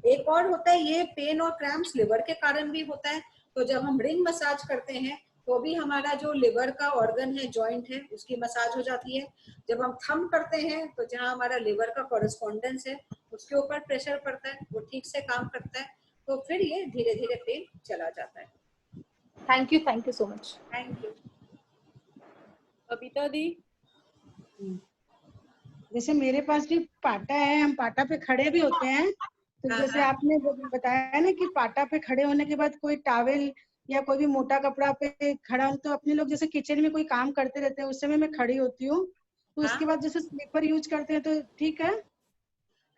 एक और होता है, ये पेन और क्रैम्प्स लिवर के कारण भी होता है। तो जब हम रिंग मसाज करते हैं तो भी हमारा जो लिवर का ऑर्गन है, जॉइंट है, उसकी मसाज हो जाती है। जब हम थंब करते हैं तो जहाँ हमारा लिवर का कॉरेस्पॉन्डेंस है उसके ऊपर प्रेशर पड़ता है, वो ठीक से काम करता है, तो फिर ये धीरे धीरे पेन चला जाता है। Thank you so much. Thank you. Babita दी, जैसे मेरे पास भी पाटा है, हम पाटा पे खड़े भी होते हैं, तो जैसे आपने बताया ना कि पाटा पे खड़े होने के बाद कोई टॉवेल या कोई भी मोटा कपड़ा पे खड़ा हो, तो अपने लोग जैसे किचन में कोई काम करते रहते हैं उस समय मैं खड़ी होती हूँ, तो उसके बाद जैसे स्लीपर यूज करते हैं तो ठीक है?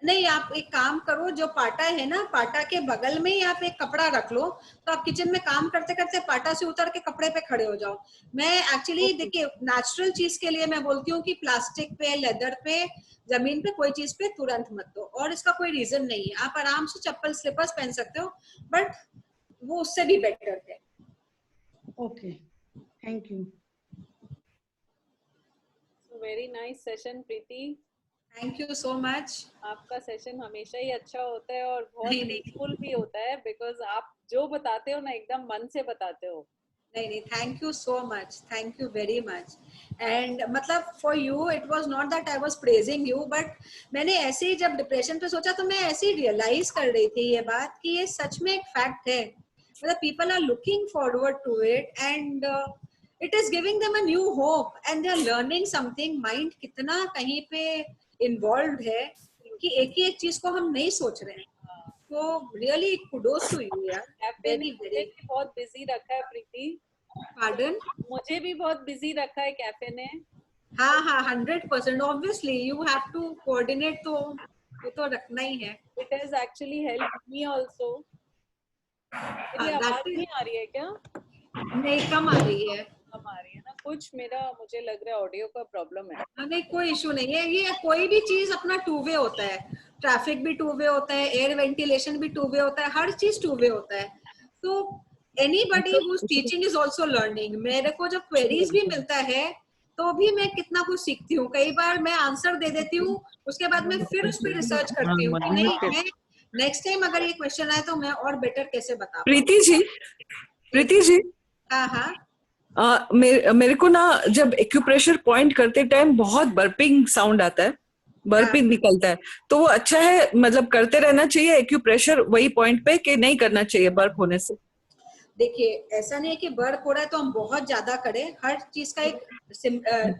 नहीं, आप एक काम करो, जो पाटा है ना, पाटा के बगल में ही आप एक कपड़ा रख लो, तो आप किचन में काम करते करते पाटा से उतर के कपड़े पे खड़े हो जाओ। मैं एक्चुअली देखिए नेचुरल चीज के लिए मैं बोलती हूँ कि प्लास्टिक पे, लेदर पे, जमीन पे कोई चीज पे तुरंत मत दो, और इसका कोई रीजन नहीं है। आप आराम से चप्पल स्लीपर्स पहन सकते हो, बट वो उससे भी बेटर है। Okay, thank you. Very nice session Preeti, thank you so much. आपका सेशन हमेशा ही अच्छा होता है और बहुत नहीं, नहीं। यूजफुल भी होता है, बिकॉज आप जो बताते हो ना एकदम मन से बताते हो। नहीं, thank you so much, thank you very much. And मतलब for you it was not that I was praising you, but मैंने ऐसे ही जब डिप्रेशन पे सोचा तो मैं ऐसे ही रियलाइज कर रही थी ये बात कि ये सच में एक फैक्ट है। मतलब people are looking forward to it and it is giving them a new hope and they are learning something. Mind कितना कहीं पे इन्वॉल्व है कि एक ही एक चीज को हम नहीं सोच रहे हैं। तो रियली कुडोस टू यू यार, कैफे ने वेरी मुझे वेरी। भी बहुत बिजी रखा है प्रीति, पार्डन? मुझे भी बहुत बिजी रखा है कैफे ने। हाँ हाँ, 100%। Obviously you have to coordinate, तो वो तो रखना ही है। It has actually help me also. मेरी आवाज नहीं आ रही है क्या? नहीं, कम आ रही है। कम आ रही है ना, कुछ मेरा मुझे लग रहा है ऑडियो का प्रॉब्लम है। नहीं, कोई इशू नहीं है। ये कोई भी चीज अपना टू वे होता है। ट्रैफिक भी टू वे होता है, एयर वेंटिलेशन भी टू वे होता है, हर चीज टू वे होता है। तो anybody who is teaching is also learning. मेरे को जब क्वेरीज भी मिलता है तो भी मैं कितना कुछ सीखती हूँ। कई बार मैं आंसर दे देती हूँ, उसके बाद मैं फिर उस पर रिसर्च करती हूँ कि नहीं, मैं नेक्स्ट टाइम अगर ये क्वेश्चन आए तो मैं और बेटर कैसे बता पाऊँ। प्रीति जी, हाँ हाँ, मेरे को ना जब एक्यूप्रेशर पॉइंट करते टाइम बहुत बर्पिंग साउंड आता है, बर्पिंग निकलता है, तो वो अच्छा है, मतलब करते रहना चाहिए एक्यूप्रेशर वही पॉइंट पे कि नहीं करना चाहिए बर्प होने से? देखिए ऐसा नहीं है कि बर्प हो रहा है तो हम बहुत ज्यादा करें। हर चीज का एक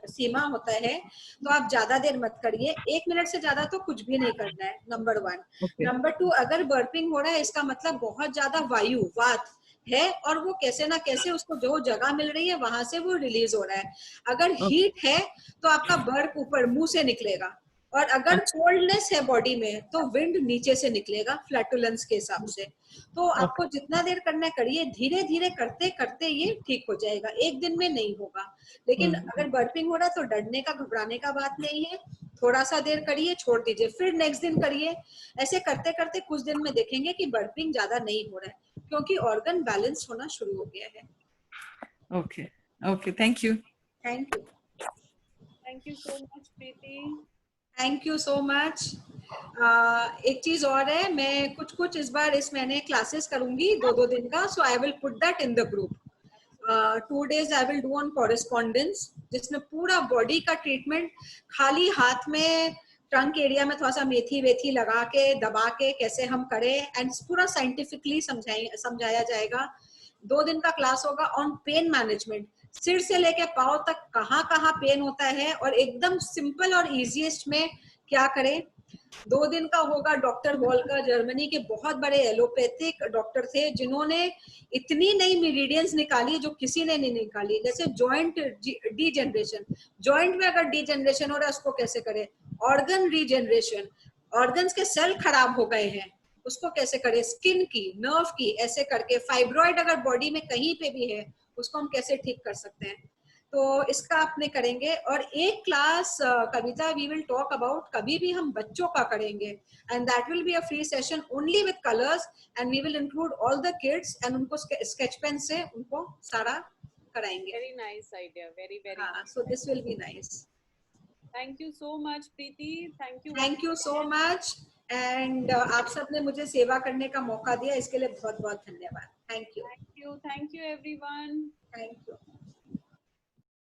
सीमा होता है, तो आप ज्यादा देर मत करिए। 1 मिनट से ज्यादा तो कुछ भी नहीं करना है, नंबर 1। नंबर 2, अगर बर्पिंग हो रहा है इसका मतलब बहुत ज्यादा वात है, और वो कैसे ना कैसे उसको जो जगह मिल रही है वहां से वो रिलीज हो रहा है। अगर हीट है तो आपका बर्प ऊपर मुंह से निकलेगा, और अगर कोल्डनेस है बॉडी में तो विंड नीचे से निकलेगा फ्लैटुलेंस के हिसाब से। तो आपको जितना देर करना करिए, धीरे धीरे करते करते ये ठीक हो जाएगा, एक दिन में नहीं होगा। लेकिन अगर बर्पिंग हो रहा है तो डरने का, घबराने का बात नहीं है। थोड़ा सा देर करिए, छोड़ दीजिए, फिर नेक्स्ट दिन करिए। ऐसे करते करते कुछ दिन में देखेंगे कि बर्पिंग ज्यादा नहीं हो रहा है, क्योंकि ऑर्गन बैलेंस होना शुरू हो गया है। Okay okay, thank you. Thank you. Thank you so much Preeti. Thank you so much. एक चीज और है, मैं कुछ इस बार इस महीने क्लासेस करूंगी 2-2 दिन का, so I will put that in the group. 2 days I will do on correspondence, जिसमें पूरा बॉडी का ट्रीटमेंट, खाली हाथ में ट्रंक एरिया में थोड़ा सा मेथी वेथी लगा के दबा के कैसे हम करें, एंड पूरा साइंटिफिकली समझाया जाएगा। 2 दिन का क्लास होगा ऑन पेन मैनेजमेंट, सिर से लेके पाँव तक कहाँ कहाँ पेन होता है और एकदम सिंपल और इजीएस्ट में क्या करें। 2 दिन का होगा डॉक्टर वॉलकर, जर्मनी के बहुत बड़े एलोपैथिक डॉक्टर थे, जिन्होंने इतनी नई मेरिडियंस निकाली जो किसी ने नहीं निकाली। जैसे जॉइंट डीजनरेशन, जॉइंट में अगर डीजनरेशन हो रहा है उसको कैसे करें, ऑर्गन रीजनरेशन, ऑर्गन्स के सेल खराब हो गए हैं उसको कैसे करें, स्किन की, नर्व की, ऐसे करके फाइब्रॉइड अगर बॉडी में कहीं पे भी है उसको हम कैसे ठीक कर सकते हैं। तो इसका आपने करेंगे। और एक class Kavita we will talk about, कभी भी हम बच्चों का करेंगे, and that will be a free session only with colours, and we will include all the kids, and उनको स्केच पेन से उनको सारा कराएंगे। Very nice idea. Very, very हाँ, nice. So this will be nice. Thank you so much, Preeti. Thank you. Thank you so much, and आप सबने मुझे सेवा करने का मौका दिया, इसके लिए बहुत बहुत धन्यवाद। Thank you. Thank you. Thank you, everyone. Thank you.